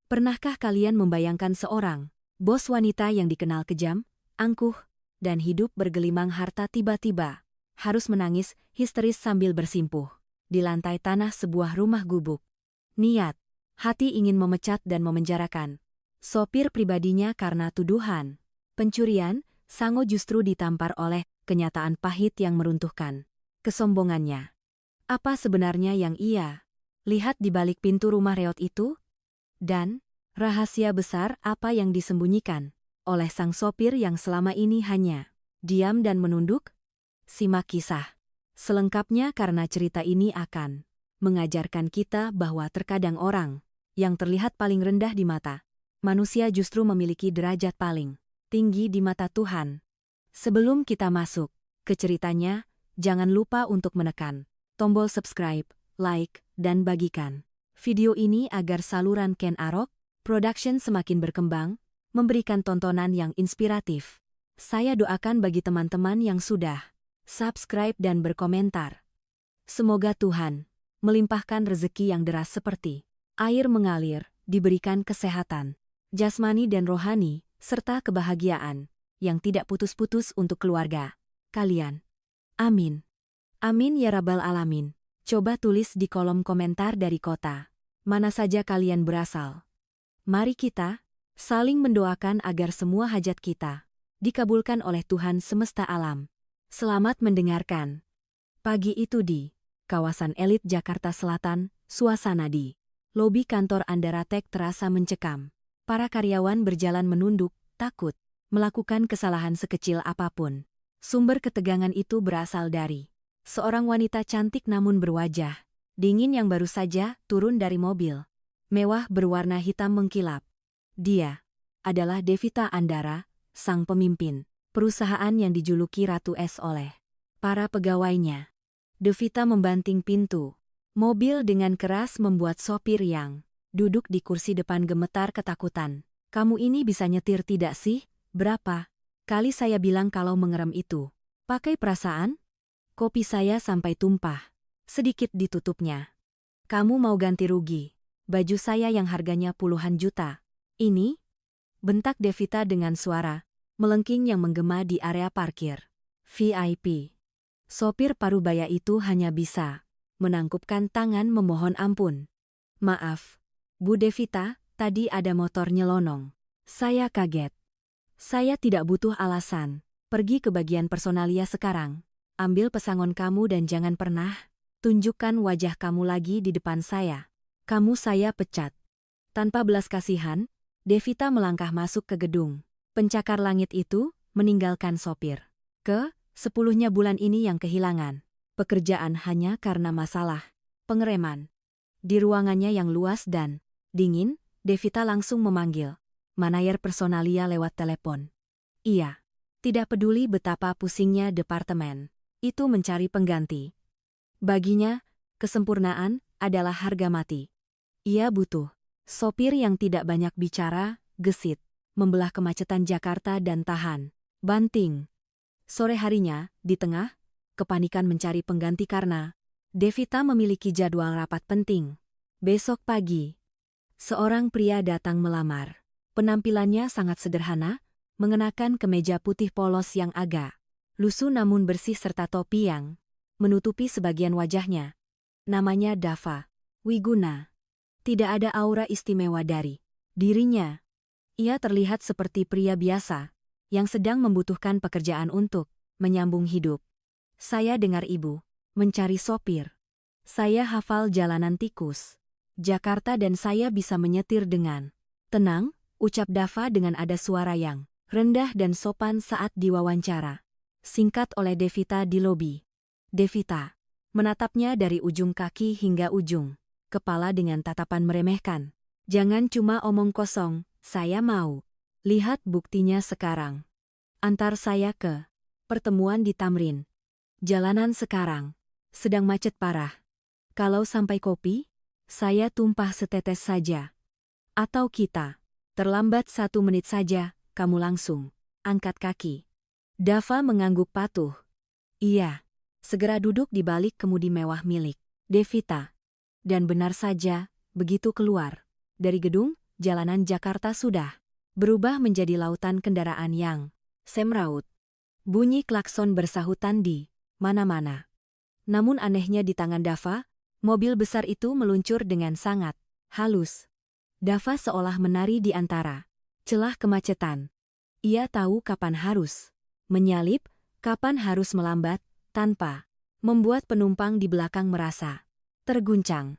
Pernahkah kalian membayangkan seorang bos wanita yang dikenal kejam, angkuh, dan hidup bergelimang harta tiba-tiba harus menangis histeris sambil bersimpuh di lantai tanah sebuah rumah gubuk? Niat, hati ingin memecat dan memenjarakan sopir pribadinya karena tuduhan pencurian. Sango justru ditampar oleh kenyataan pahit yang meruntuhkan kesombongannya. Apa sebenarnya yang ia lihat di balik pintu rumah reot itu? Dan rahasia besar apa yang disembunyikan oleh sang sopir yang selama ini hanya diam dan menunduk? Simak kisah selengkapnya karena cerita ini akan mengajarkan kita bahwa terkadang orang yang terlihat paling rendah di mata manusia justru memiliki derajat paling tinggi di mata Tuhan. Sebelum kita masuk ke ceritanya, jangan lupa untuk menekan tombol subscribe, like, dan bagikan video ini agar saluran Ken Arok Production semakin berkembang, memberikan tontonan yang inspiratif. Saya doakan bagi teman-teman yang sudah subscribe dan berkomentar. Semoga Tuhan melimpahkan rezeki yang deras seperti air mengalir, diberikan kesehatan jasmani dan rohani, serta kebahagiaan yang tidak putus-putus untuk keluarga kalian. Amin. Amin ya Rabbal Alamin. Coba tulis di kolom komentar dari kota mana saja kalian berasal. Mari kita saling mendoakan agar semua hajat kita dikabulkan oleh Tuhan semesta alam. Selamat mendengarkan. Pagi itu di kawasan elit Jakarta Selatan, suasana di lobi kantor Andaratek terasa mencekam. Para karyawan berjalan menunduk, takut melakukan kesalahan sekecil apapun. Sumber ketegangan itu berasal dari seorang wanita cantik namun berwajah dingin yang baru saja turun dari mobil mewah berwarna hitam mengkilap. Dia adalah Devita Andara, sang pemimpin perusahaan yang dijuluki Ratu Es oleh para pegawainya. Devita membanting pintu mobil dengan keras membuat sopir yang duduk di kursi depan gemetar ketakutan. "Kamu ini bisa nyetir tidak sih? Berapa kali saya bilang kalau mengerem itu pakai perasaan? Kopi saya sampai tumpah. Sedikit ditutupnya. Kamu mau ganti rugi baju saya yang harganya puluhan juta ini?" bentak Devita dengan suara melengking yang menggema di area parkir VIP. Sopir parubaya itu hanya bisa menangkupkan tangan memohon ampun. "Maaf, Bu Devita, tadi ada motor nyelonong. Saya kaget. Saya tidak butuh alasan. Pergi ke bagian personalia sekarang. Ambil pesangon kamu dan jangan pernah tunjukkan wajah kamu lagi di depan saya. Kamu saya pecat." Tanpa belas kasihan, Devita melangkah masuk ke gedung pencakar langit itu, meninggalkan sopir. Ke-10nya bulan ini yang kehilangan pekerjaan hanya karena masalah pengereman. Di ruangannya yang luas dan dingin, Devita langsung memanggil manajer personalia lewat telepon. Ia tidak peduli betapa pusingnya departemen itu mencari pengganti. Baginya, kesempurnaan adalah harga mati. Ia butuh sopir yang tidak banyak bicara, gesit, membelah kemacetan Jakarta dan tahan banting. Sore harinya, di tengah kepanikan mencari pengganti karena Devita memiliki jadwal rapat penting. Besok pagi, seorang pria datang melamar. Penampilannya sangat sederhana, mengenakan kemeja putih polos yang agak lusuh namun bersih serta topi yang menutupi sebagian wajahnya. Namanya Dava Wiguna. Tidak ada aura istimewa dari dirinya. Ia terlihat seperti pria biasa yang sedang membutuhkan pekerjaan untuk menyambung hidup. "Saya dengar ibu mencari sopir. Saya hafal jalanan tikus Jakarta dan saya bisa menyetir dengan tenang," ucap Dava dengan ada suara yang rendah dan sopan saat diwawancara singkat oleh Devita di lobi. Devita menatapnya dari ujung kaki hingga ujung kepala dengan tatapan meremehkan. "Jangan cuma omong kosong, saya mau lihat buktinya sekarang. Antar saya ke pertemuan di Tamrin. Jalanan sekarang sedang macet parah. Kalau sampai kopi, saya tumpah setetes saja. Atau kita terlambat 1 menit saja, kamu langsung angkat kaki." Dava mengangguk patuh. Ia segera duduk di balik kemudi mewah milik Devita. Dan benar saja, begitu keluar dari gedung, jalanan Jakarta sudah berubah menjadi lautan kendaraan yang semraut. Bunyi klakson bersahutan di mana-mana. Namun anehnya di tangan Dava, mobil besar itu meluncur dengan sangat halus. Dava seolah menari di antara celah kemacetan. Ia tahu kapan harus menyalip, kapan harus melambat, tanpa membuat penumpang di belakang merasa terguncang.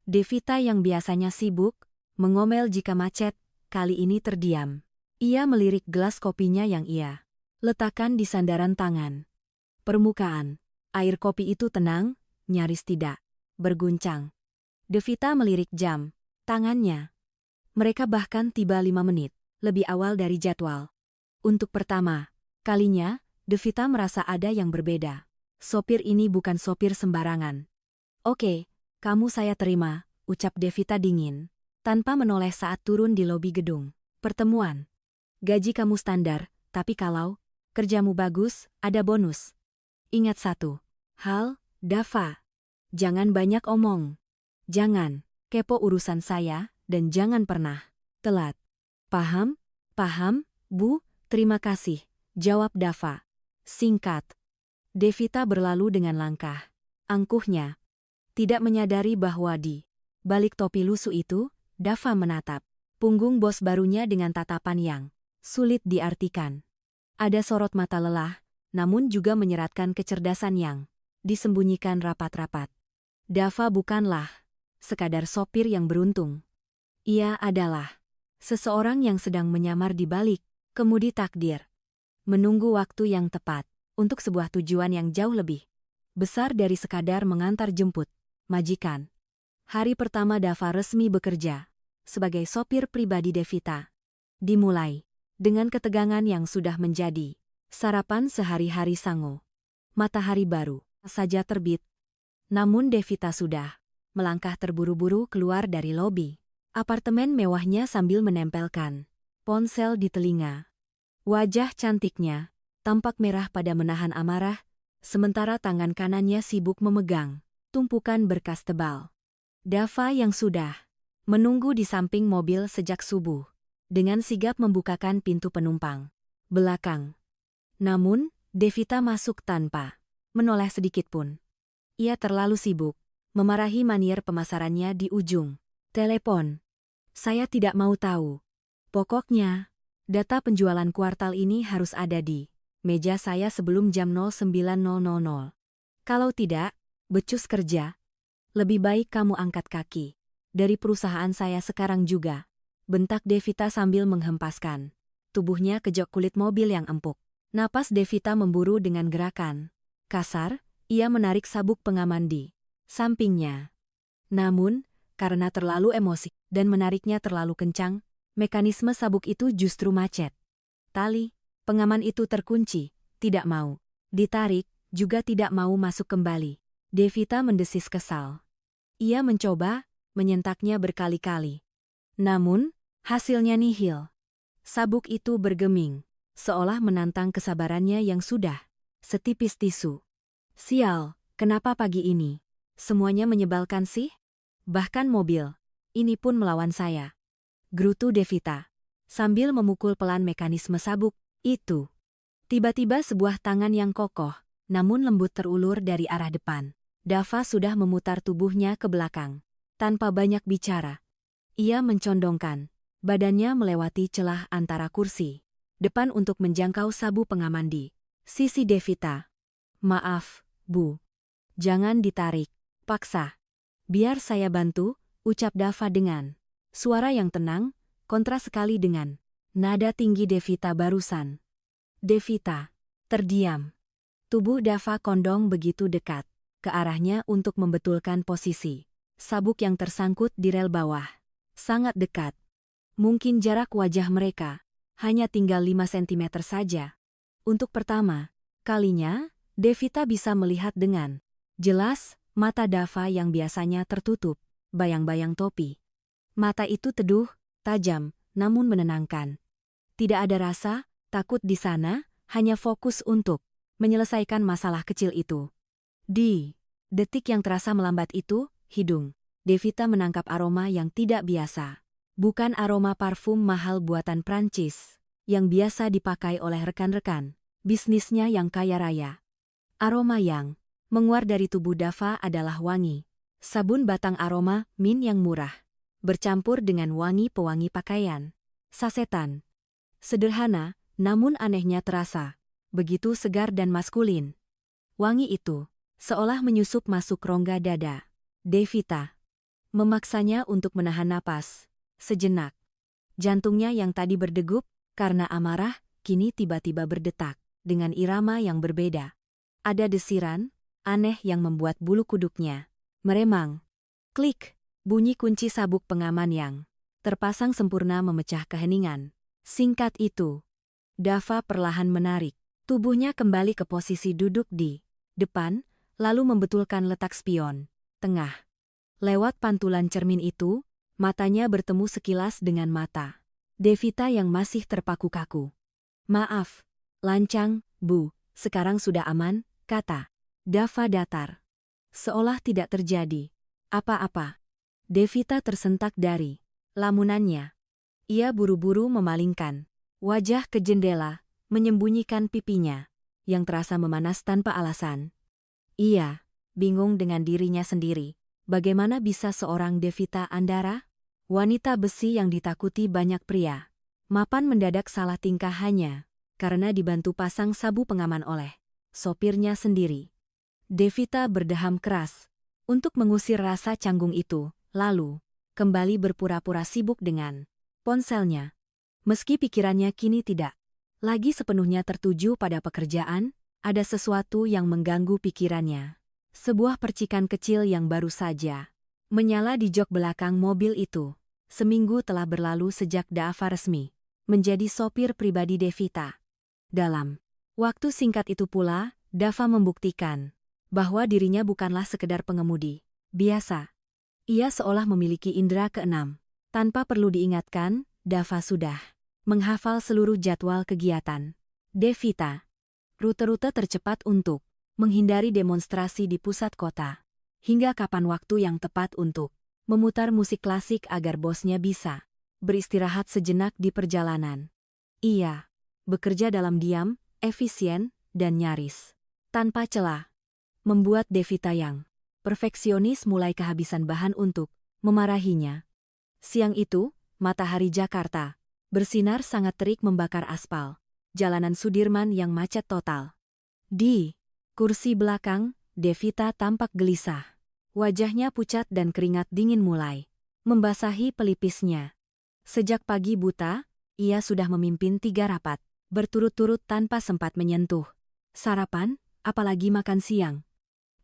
Devita yang biasanya sibuk mengomel jika macet, kali ini terdiam. Ia melirik gelas kopinya yang ia letakkan di sandaran tangan. Permukaan air kopi itu tenang, nyaris tidak berguncang. Devita melirik jam tangannya. Mereka bahkan tiba 5 menit lebih awal dari jadwal. Untuk pertama kalinya, Devita merasa ada yang berbeda. Sopir ini bukan sopir sembarangan. Oke, kamu saya terima, ucap Devita dingin, tanpa menoleh saat turun di lobi gedung pertemuan. Gaji kamu standar, tapi kalau kerjamu bagus, ada bonus. Ingat satu hal, Dava. Jangan banyak omong. Jangan kepo urusan saya, dan jangan pernah telat. Paham? Paham, Bu, terima kasih, jawab Dava. Singkat. Devita berlalu dengan langkah angkuhnya. Tidak menyadari bahwa di balik topi lusuh itu, Dava menatap punggung bos barunya dengan tatapan yang sulit diartikan. Ada sorot mata lelah, namun juga menyeratkan kecerdasan yang disembunyikan rapat-rapat. Dava bukanlah sekadar sopir yang beruntung. Ia adalah seseorang yang sedang menyamar di balik kemudi takdir. Menunggu waktu yang tepat untuk sebuah tujuan yang jauh lebih besar dari sekadar mengantar jemput majikan. Hari pertama Dava resmi bekerja sebagai sopir pribadi Devita dimulai dengan ketegangan yang sudah menjadi sarapan sehari-hari Sango. Matahari baru saja terbit, namun Devita sudah melangkah terburu-buru keluar dari lobi apartemen mewahnya sambil menempelkan ponsel di telinga. Wajah cantiknya tampak merah pada menahan amarah, sementara tangan kanannya sibuk memegang tumpukan berkas tebal. Dava yang sudah menunggu di samping mobil sejak subuh, dengan sigap membukakan pintu penumpang belakang. Namun, Devita masuk tanpa menoleh sedikitpun. Ia terlalu sibuk memarahi manier pemasarannya di ujung telepon. Saya tidak mau tahu. Pokoknya, data penjualan kuartal ini harus ada di meja saya sebelum jam 09.00. Kalau tidak, becus kerja. Lebih baik kamu angkat kaki dari perusahaan saya sekarang juga, bentak Devita sambil menghempaskan tubuhnya ke jok kulit mobil yang empuk. Napas Devita memburu dengan gerakan kasar, ia menarik sabuk pengaman di sampingnya. Namun, karena terlalu emosi dan menariknya terlalu kencang, mekanisme sabuk itu justru macet. Tali pengaman itu terkunci, tidak mau ditarik, juga tidak mau masuk kembali. Devita mendesis kesal. Ia mencoba menyentaknya berkali-kali. Namun, hasilnya nihil. Sabuk itu bergeming, seolah menantang kesabarannya yang sudah setipis tisu. Sial, kenapa pagi ini semuanya menyebalkan sih? Bahkan mobil ini pun melawan saya, gerutu Devita sambil memukul pelan mekanisme sabuk itu. Tiba-tiba sebuah tangan yang kokoh, namun lembut terulur dari arah depan. Dava sudah memutar tubuhnya ke belakang. Tanpa banyak bicara, ia mencondongkan badannya melewati celah antara kursi depan untuk menjangkau sabuk pengaman di sisi Devita. Maaf, Bu. Jangan ditarik paksa. Biar saya bantu, ucap Dava dengan suara yang tenang, kontras sekali dengan nada tinggi Devita barusan. Devita terdiam. Tubuh Dava kondong begitu dekat ke arahnya untuk membetulkan posisi sabuk yang tersangkut di rel bawah. Sangat dekat. Mungkin jarak wajah mereka hanya tinggal 5 cm saja. Untuk pertama kalinya, Devita bisa melihat dengan jelas mata Dava yang biasanya tertutup bayang-bayang topi. Mata itu teduh, tajam, namun menenangkan. Tidak ada rasa takut di sana, hanya fokus untuk menyelesaikan masalah kecil itu. Di detik yang terasa melambat itu, hidung Devita menangkap aroma yang tidak biasa. Bukan aroma parfum mahal buatan Prancis, yang biasa dipakai oleh rekan-rekan bisnisnya yang kaya raya. Aroma yang menguar dari tubuh Dava adalah wangi. Sabun batang aroma mint yang murah, bercampur dengan wangi pewangi pakaian. Sasetan. Sederhana, namun anehnya terasa. Begitu segar dan maskulin. Wangi itu seolah menyusup masuk rongga dada Devita. Memaksanya untuk menahan napas. Sejenak. Jantungnya yang tadi berdegup karena amarah, kini tiba-tiba berdetak dengan irama yang berbeda. Ada desiran aneh yang membuat bulu kuduknya meremang. Klik. Bunyi kunci sabuk pengaman yang terpasang sempurna memecah keheningan. Singkat itu, Dava perlahan menarik tubuhnya kembali ke posisi duduk di depan, lalu membetulkan letak spion tengah. Lewat pantulan cermin itu, matanya bertemu sekilas dengan mata Devita yang masih terpaku kaku. "Maaf, lancang, Bu, sekarang sudah aman," kata Dava datar. Seolah tidak terjadi apa-apa. Devita tersentak dari lamunannya. Ia buru-buru memalingkan wajah ke jendela, menyembunyikan pipinya, yang terasa memanas tanpa alasan. Ia bingung dengan dirinya sendiri. Bagaimana bisa seorang Devita Andara, wanita besi yang ditakuti banyak pria, mapan mendadak salah tingkah hanya karena dibantu pasang sabu pengaman oleh sopirnya sendiri. Devita berdeham keras untuk mengusir rasa canggung itu, lalu kembali berpura-pura sibuk dengan ponselnya. Meski pikirannya kini tidak lagi sepenuhnya tertuju pada pekerjaan, ada sesuatu yang mengganggu pikirannya. Sebuah percikan kecil yang baru saja menyala di jok belakang mobil itu. Seminggu telah berlalu sejak Dava resmi menjadi sopir pribadi Devita. Dalam waktu singkat itu pula, Dava membuktikan bahwa dirinya bukanlah sekedar pengemudi biasa. Ia seolah memiliki indera keenam. Tanpa perlu diingatkan, Dava sudah menghafal seluruh jadwal kegiatan Devita. Rute-rute tercepat untuk menghindari demonstrasi di pusat kota. Hingga kapan waktu yang tepat untuk memutar musik klasik agar bosnya bisa beristirahat sejenak di perjalanan. Ia bekerja dalam diam, efisien, dan nyaris tanpa celah. Membuat Devita yang perfeksionis mulai kehabisan bahan untuk memarahinya. Siang itu, matahari Jakarta bersinar sangat terik membakar aspal jalanan Sudirman yang macet total. Di kursi belakang, Devita tampak gelisah. Wajahnya pucat dan keringat dingin mulai membasahi pelipisnya. Sejak pagi buta, ia sudah memimpin 3 rapat berturut-turut tanpa sempat menyentuh sarapan, apalagi makan siang.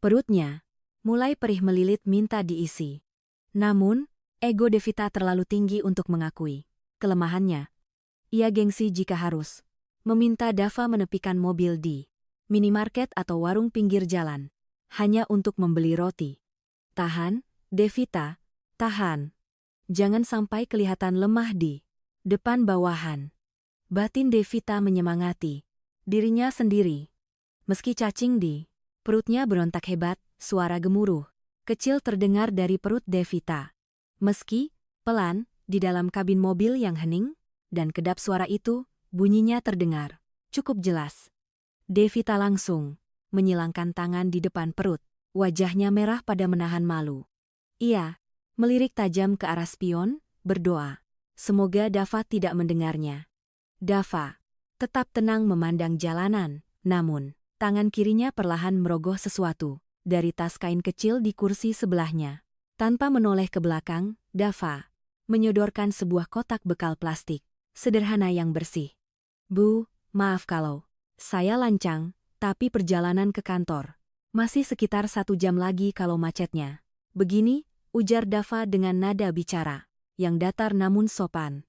Perutnya mulai perih melilit minta diisi. Namun, ego Devita terlalu tinggi untuk mengakui kelemahannya. Ia gengsi jika harus meminta Dava menepikan mobil di minimarket atau warung pinggir jalan hanya untuk membeli roti. "Tahan, Devita, tahan. Jangan sampai kelihatan lemah di depan bawahan." Batin Devita menyemangati dirinya sendiri. Meski cacing di perutnya berontak hebat, suara gemuruh kecil terdengar dari perut Devita. Meski pelan di dalam kabin mobil yang hening, dan kedap suara itu, bunyinya terdengar cukup jelas. Devita langsung menyilangkan tangan di depan perut, wajahnya merah pada menahan malu. Ia melirik tajam ke arah spion, berdoa. Semoga Dava tidak mendengarnya. Dava tetap tenang memandang jalanan, namun tangan kirinya perlahan merogoh sesuatu dari tas kain kecil di kursi sebelahnya. Tanpa menoleh ke belakang, Dava menyodorkan sebuah kotak bekal plastik sederhana yang bersih. "Bu, maaf kalau saya lancang, tapi perjalanan ke kantor masih sekitar 1 jam lagi kalau macetnya." "Begini," ujar Dava dengan nada bicara yang datar namun sopan.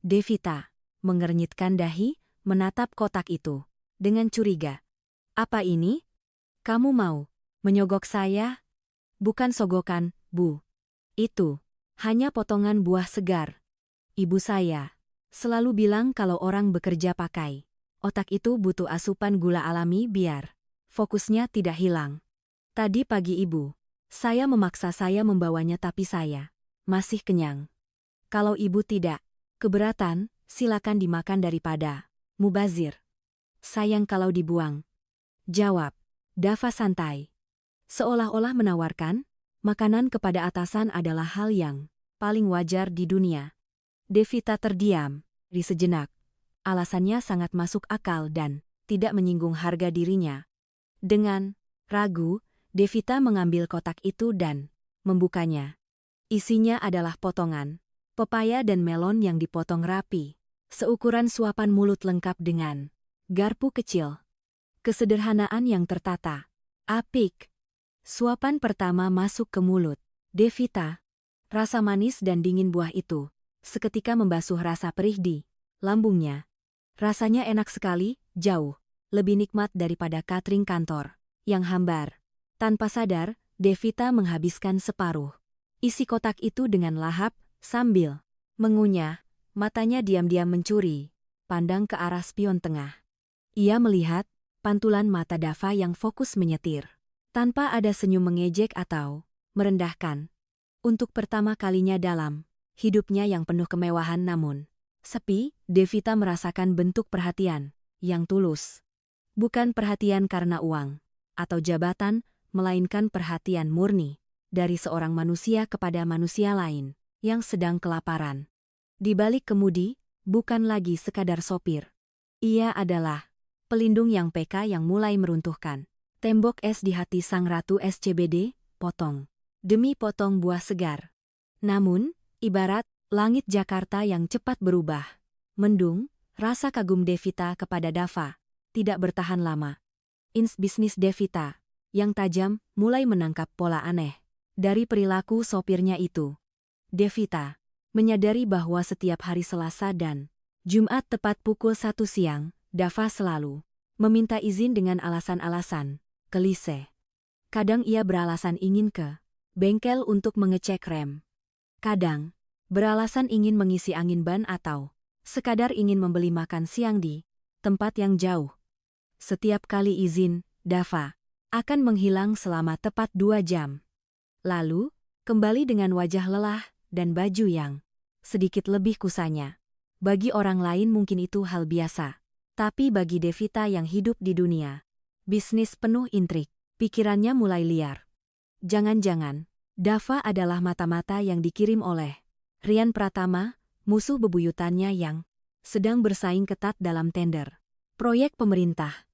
Devita mengernyitkan dahi, menatap kotak itu dengan curiga. "Apa ini? Kamu mau menyogok saya?" "Bukan sogokan, Bu. Itu hanya potongan buah segar. Ibu saya selalu bilang kalau orang bekerja pakai otak itu butuh asupan gula alami biar fokusnya tidak hilang. Tadi pagi ibu saya memaksa saya membawanya tapi saya masih kenyang." Kalau ibu tidak keberatan, silakan dimakan daripada mubazir. Sayang kalau dibuang. Jawab Dava santai. Seolah-olah menawarkan, makanan kepada atasan adalah hal yang paling wajar di dunia. Devita terdiam di sejenak. Alasannya sangat masuk akal dan tidak menyinggung harga dirinya. Dengan ragu, Devita mengambil kotak itu dan membukanya. Isinya adalah potongan pepaya dan melon yang dipotong rapi, seukuran suapan mulut lengkap dengan garpu kecil. Kesederhanaan yang tertata. Apik. Suapan pertama masuk ke mulut Devita. Rasa manis dan dingin buah itu seketika membasuh rasa perih di lambungnya. Rasanya enak sekali, jauh lebih nikmat daripada catering kantor yang hambar. Tanpa sadar, Devita menghabiskan separuh isi kotak itu dengan lahap. Sambil mengunyah, matanya diam-diam mencuri pandang ke arah spion tengah. Ia melihat pantulan mata Dava yang fokus menyetir, tanpa ada senyum mengejek atau merendahkan. Untuk pertama kalinya dalam hidupnya yang penuh kemewahan namun sepi, Devita merasakan bentuk perhatian yang tulus. Bukan perhatian karena uang atau jabatan, melainkan perhatian murni dari seorang manusia kepada manusia lain yang sedang kelaparan. Di balik kemudi, bukan lagi sekadar sopir. Ia adalah pelindung yang peka yang mulai meruntuhkan tembok es di hati sang ratu SCBD, potong demi potong buah segar. Namun, ibarat langit Jakarta yang cepat berubah mendung, rasa kagum Devita kepada Dava tidak bertahan lama. Bisnis Devita yang tajam mulai menangkap pola aneh dari perilaku sopirnya itu. Devita menyadari bahwa setiap hari Selasa dan Jumat tepat pukul 1 siang, Dava selalu meminta izin dengan alasan-alasan klise. Kadang ia beralasan ingin ke bengkel untuk mengecek rem. Kadang beralasan ingin mengisi angin ban atau sekadar ingin membeli makan siang di tempat yang jauh. Setiap kali izin, Dava akan menghilang selama tepat 2 jam. Lalu, kembali dengan wajah lelah dan baju yang sedikit lebih kusanya. Bagi orang lain mungkin itu hal biasa. Tapi bagi Devita yang hidup di dunia bisnis penuh intrik, pikirannya mulai liar. Jangan-jangan, Dava adalah mata-mata yang dikirim oleh Rian Pratama, musuh bebuyutannya yang sedang bersaing ketat dalam tender proyek pemerintah.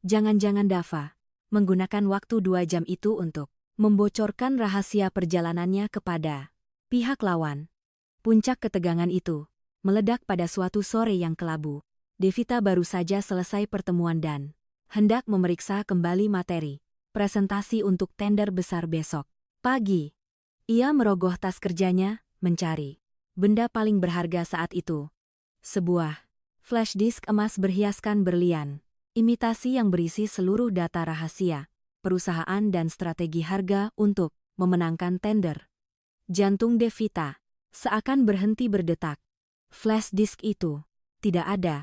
Jangan-jangan Dava menggunakan waktu 2 jam itu untuk membocorkan rahasia perjalanannya kepada pihak lawan. Puncak ketegangan itu meledak pada suatu sore yang kelabu. Devita baru saja selesai pertemuan dan hendak memeriksa kembali materi presentasi untuk tender besar besok pagi. Ia merogoh tas kerjanya, mencari benda paling berharga saat itu. Sebuah flash disk emas berhiaskan berlian, imitasi yang berisi seluruh data rahasia perusahaan dan strategi harga untuk memenangkan tender. Jantung Devita seakan berhenti berdetak. Flash disk itu tidak ada.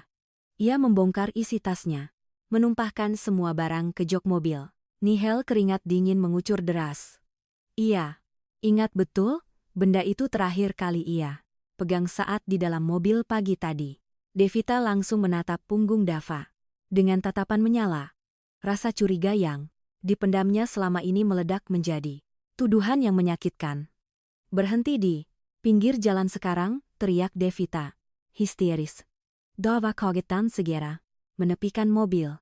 Ia membongkar isi tasnya, menumpahkan semua barang ke jok mobil. Nihil keringat dingin mengucur deras. Ia ingat betul, benda itu terakhir kali ia pegang saat di dalam mobil pagi tadi. Devita langsung menatap punggung Dava dengan tatapan menyala. Rasa curiga yang dipendamnya selama ini meledak menjadi tuduhan yang menyakitkan. Berhenti di pinggir jalan sekarang, teriak Devita histeris. Dava kagetan segera menepikan mobil.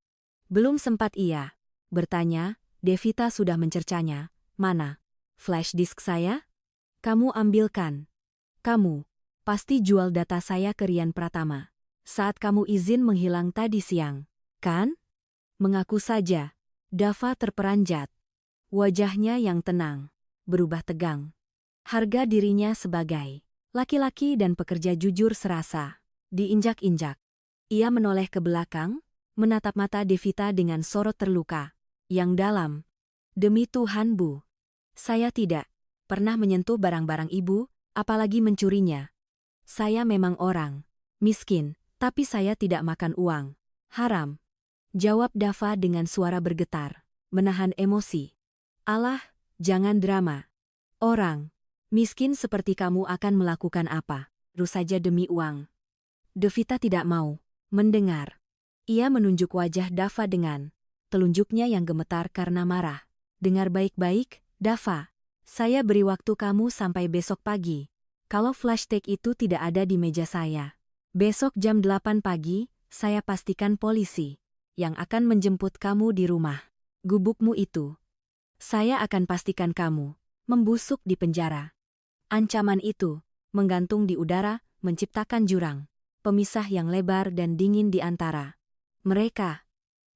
Belum sempat ia bertanya, Devita sudah mencercanya. Mana flash disk saya? Kamu ambilkan. Kamu pasti jual data saya ke Rian Pratama saat kamu izin menghilang tadi siang, kan? Mengaku saja. Dava terperanjat. Wajahnya yang tenang berubah tegang. Harga dirinya sebagai laki-laki dan pekerja jujur serasa diinjak-injak. Ia menoleh ke belakang, menatap mata Devita dengan sorot terluka yang dalam. Demi Tuhan, Bu, saya tidak pernah menyentuh barang-barang Ibu, apalagi mencurinya. Saya memang orang miskin, tapi saya tidak makan uang haram. Jawab Dava dengan suara bergetar, menahan emosi. Alah, jangan drama. Orang miskin seperti kamu akan melakukan apa terus saja demi uang. Devita tidak mau mendengar. Ia menunjuk wajah Dava dengan telunjuknya yang gemetar karena marah. Dengar baik-baik, Dava. Saya beri waktu kamu sampai besok pagi. Kalau flash tag itu tidak ada di meja saya, besok jam 8 pagi, saya pastikan polisi yang akan menjemput kamu di rumah. Gubukmu itu, saya akan pastikan kamu membusuk di penjara. Ancaman itu menggantung di udara, menciptakan jurang pemisah yang lebar dan dingin di antara mereka.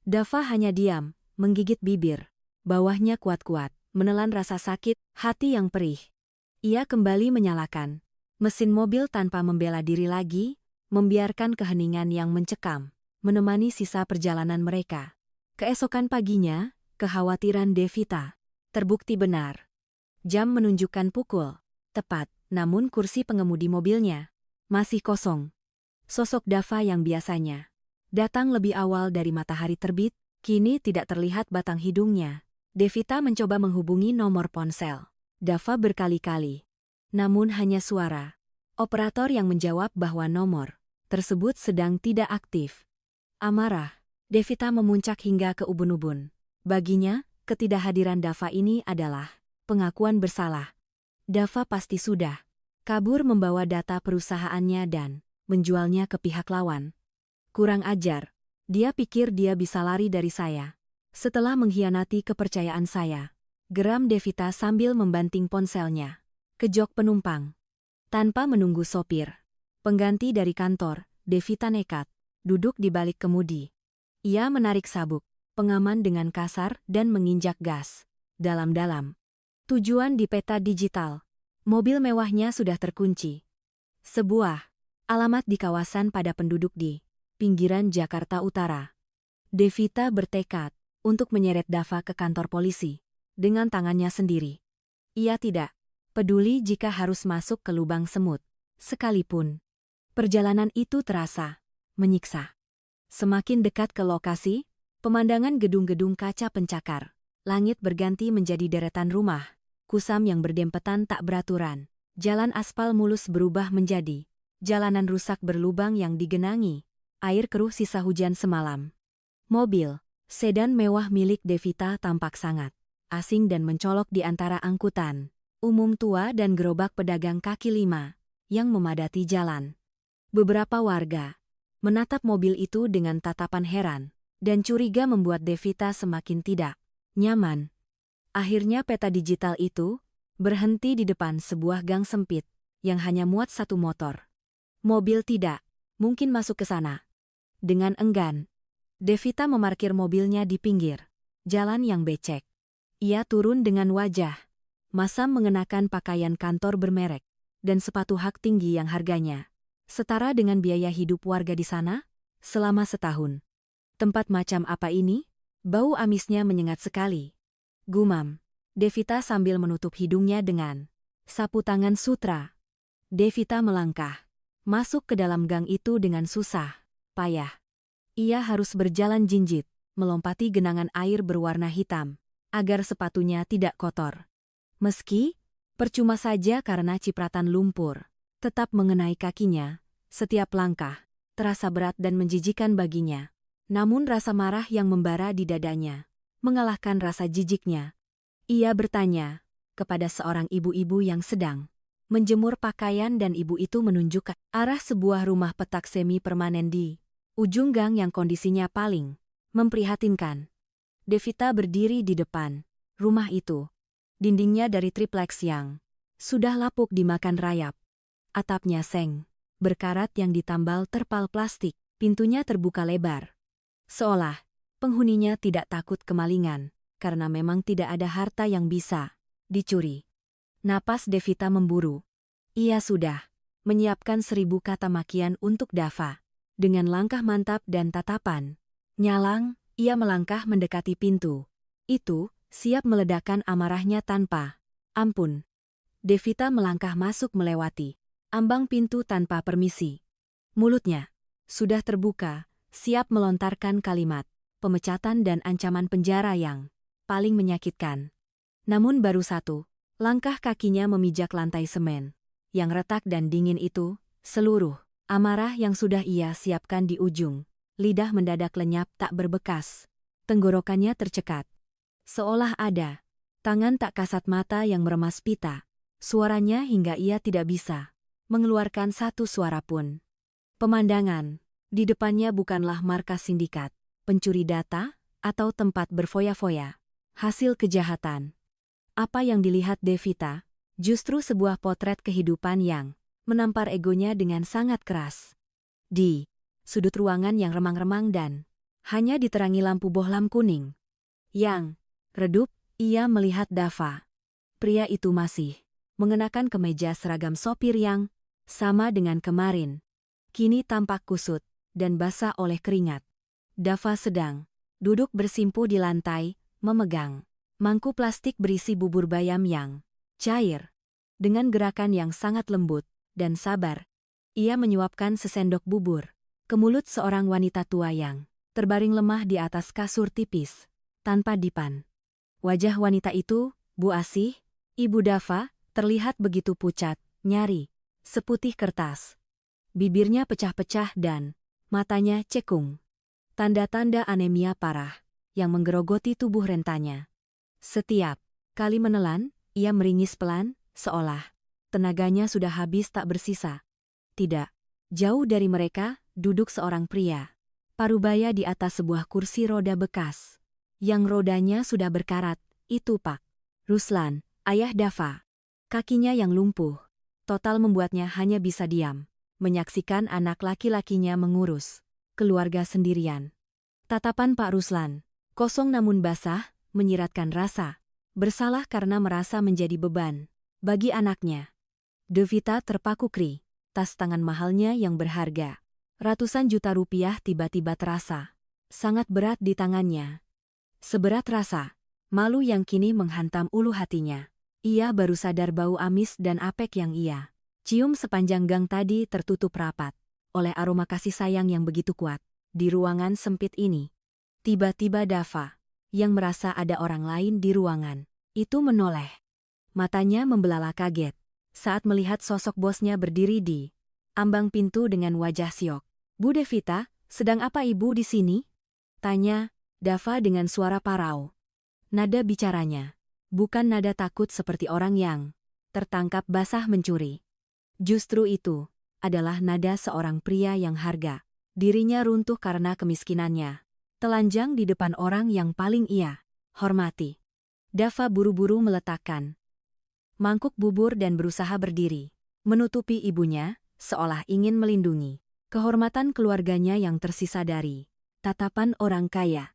Dava hanya diam, menggigit bibir. Bawahnya kuat-kuat, menelan rasa sakit, hati yang perih. Ia kembali menyalakan mesin mobil tanpa membela diri lagi, membiarkan keheningan yang mencekam menemani sisa perjalanan mereka. Keesokan paginya, kekhawatiran Devita terbukti benar. Jam menunjukkan pukul tepat, namun kursi pengemudi mobilnya masih kosong. Sosok Dava yang biasanya datang lebih awal dari matahari terbit, kini tidak terlihat batang hidungnya. Devita mencoba menghubungi nomor ponsel Dava berkali-kali, namun hanya suara operator yang menjawab bahwa nomor tersebut sedang tidak aktif. Amarah Devita memuncak hingga ke ubun-ubun. Baginya, ketidakhadiran Dava ini adalah pengakuan bersalah. Dava pasti sudah kabur membawa data perusahaannya dan menjualnya ke pihak lawan. Kurang ajar, dia pikir dia bisa lari dari saya setelah mengkhianati kepercayaan saya. Geram Devita sambil membanting ponselnya ke jok penumpang. Tanpa menunggu sopir pengganti dari kantor, Devita nekat duduk di balik kemudi. Ia menarik sabuk pengaman dengan kasar dan menginjak gas dalam-dalam. Tujuan di peta digital. Mobil mewahnya sudah terkunci. Sebuah alamat di kawasan padat penduduk di pinggiran Jakarta Utara. Devita bertekad untuk menyeret Dava ke kantor polisi dengan tangannya sendiri. Ia tidak peduli jika harus masuk ke lubang semut sekalipun. Perjalanan itu terasa menyiksa. Semakin dekat ke lokasi, pemandangan gedung-gedung kaca pencakar, langit berganti menjadi deretan rumah kusam yang berdempetan tak beraturan. Jalan aspal mulus berubah menjadi jalanan rusak berlubang yang digenangi air keruh sisa hujan semalam. Mobil sedan mewah milik Devita tampak sangat asing dan mencolok di antara angkutan umum tua dan gerobak pedagang kaki lima yang memadati jalan. Beberapa warga menatap mobil itu dengan tatapan heran, dan curiga membuat Devita semakin tidak nyaman. Akhirnya peta digital itu berhenti di depan sebuah gang sempit yang hanya muat satu motor. Mobil tidak mungkin masuk ke sana. Dengan enggan, Devita memarkir mobilnya di pinggir jalan yang becek. Ia turun dengan wajah masam mengenakan pakaian kantor bermerek dan sepatu hak tinggi yang harganya setara dengan biaya hidup warga di sana selama setahun. Tempat macam apa ini? Bau amisnya menyengat sekali. Gumam Devita sambil menutup hidungnya dengan sapu tangan sutra. Devita melangkah masuk ke dalam gang itu dengan susah payah. Ia harus berjalan jinjit, melompati genangan air berwarna hitam, agar sepatunya tidak kotor. Meski percuma saja karena cipratan lumpur tetap mengenai kakinya, setiap langkah terasa berat dan menjijikan baginya. Namun rasa marah yang membara di dadanya mengalahkan rasa jijiknya. Ia bertanya kepada seorang ibu-ibu yang sedang menjemur pakaian dan ibu itu menunjuk ke arah sebuah rumah petak semi-permanen di ujung gang yang kondisinya paling memprihatinkan. Devita berdiri di depan rumah itu. Dindingnya dari triplex yang sudah lapuk dimakan rayap. Atapnya seng berkarat yang ditambal terpal plastik. Pintunya terbuka lebar. Seolah penghuninya tidak takut kemalingan, karena memang tidak ada harta yang bisa dicuri. Napas Devita memburu. Ia sudah menyiapkan 1000 kata makian untuk Dava. Dengan langkah mantap dan tatapan nyalang, ia melangkah mendekati pintu. Itu siap meledakkan amarahnya tanpa ampun. Devita melangkah masuk melewati ambang pintu tanpa permisi. Mulutnya sudah terbuka, siap melontarkan kalimat pemecatan dan ancaman penjara yang paling menyakitkan. Namun baru satu langkah kakinya memijak lantai semen yang retak dan dingin itu, Seluruh amarah yang sudah ia siapkan di ujung lidah mendadak lenyap tak berbekas. Tenggorokannya tercekat. Seolah ada tangan tak kasat mata yang meremas pita suaranya hingga ia tidak bisa mengeluarkan satu suara pun. Pemandangan di depannya bukanlah markas sindikat, pencuri data, atau tempat berfoya-foya. Hasil kejahatan. Apa yang dilihat Devita justru sebuah potret kehidupan yang menampar egonya dengan sangat keras. Di sudut ruangan yang remang-remang dan hanya diterangi lampu bohlam kuning yang redup, ia melihat Dava. Pria itu masih mengenakan kemeja seragam sopir yang sama dengan kemarin. Kini tampak kusut dan basah oleh keringat. Dava sedang duduk bersimpuh di lantai, memegang mangkuk plastik berisi bubur bayam yang cair. Dengan gerakan yang sangat lembut dan sabar, ia menyuapkan sesendok bubur ke mulut seorang wanita tua yang terbaring lemah di atas kasur tipis, tanpa dipan. Wajah wanita itu, Bu Asih, Ibu Dava, terlihat begitu pucat, nyari, seputih kertas. Bibirnya pecah-pecah dan matanya cekung. Tanda-tanda anemia parah yang menggerogoti tubuh rentanya. Setiap kali menelan, ia meringis pelan, seolah tenaganya sudah habis tak bersisa. Tidak jauh dari mereka, duduk seorang pria parubaya di atas sebuah kursi roda bekas. Yang rodanya sudah berkarat, itu Pak Ruslan, ayah Dava. Kakinya yang lumpuh total membuatnya hanya bisa diam, menyaksikan anak laki-lakinya mengurus keluarga sendirian. Tatapan Pak Ruslan, kosong namun basah, menyiratkan rasa bersalah karena merasa menjadi beban bagi anaknya. Devita terpaku kri. Tas tangan mahalnya yang berharga ratusan juta rupiah tiba-tiba terasa sangat berat di tangannya. Seberat rasa malu yang kini menghantam ulu hatinya. Ia baru sadar bau amis dan apek yang ia cium sepanjang gang tadi tertutup rapat oleh aroma kasih sayang yang begitu kuat. Di ruangan sempit ini, tiba-tiba Dava, yang merasa ada orang lain di ruangan itu menoleh. Matanya membelala kaget saat melihat sosok bosnya berdiri di ambang pintu dengan wajah syok. Bu Devita, sedang apa ibu di sini? Tanya Dava dengan suara parau. Nada bicaranya bukan nada takut seperti orang yang tertangkap basah mencuri. Justru itu adalah nada seorang pria yang harga dirinya runtuh karena kemiskinannya, telanjang di depan orang yang paling ia hormati. Dava buru-buru meletakkan mangkuk bubur dan berusaha berdiri, menutupi ibunya, seolah ingin melindungi kehormatan keluarganya yang tersisa dari tatapan orang kaya.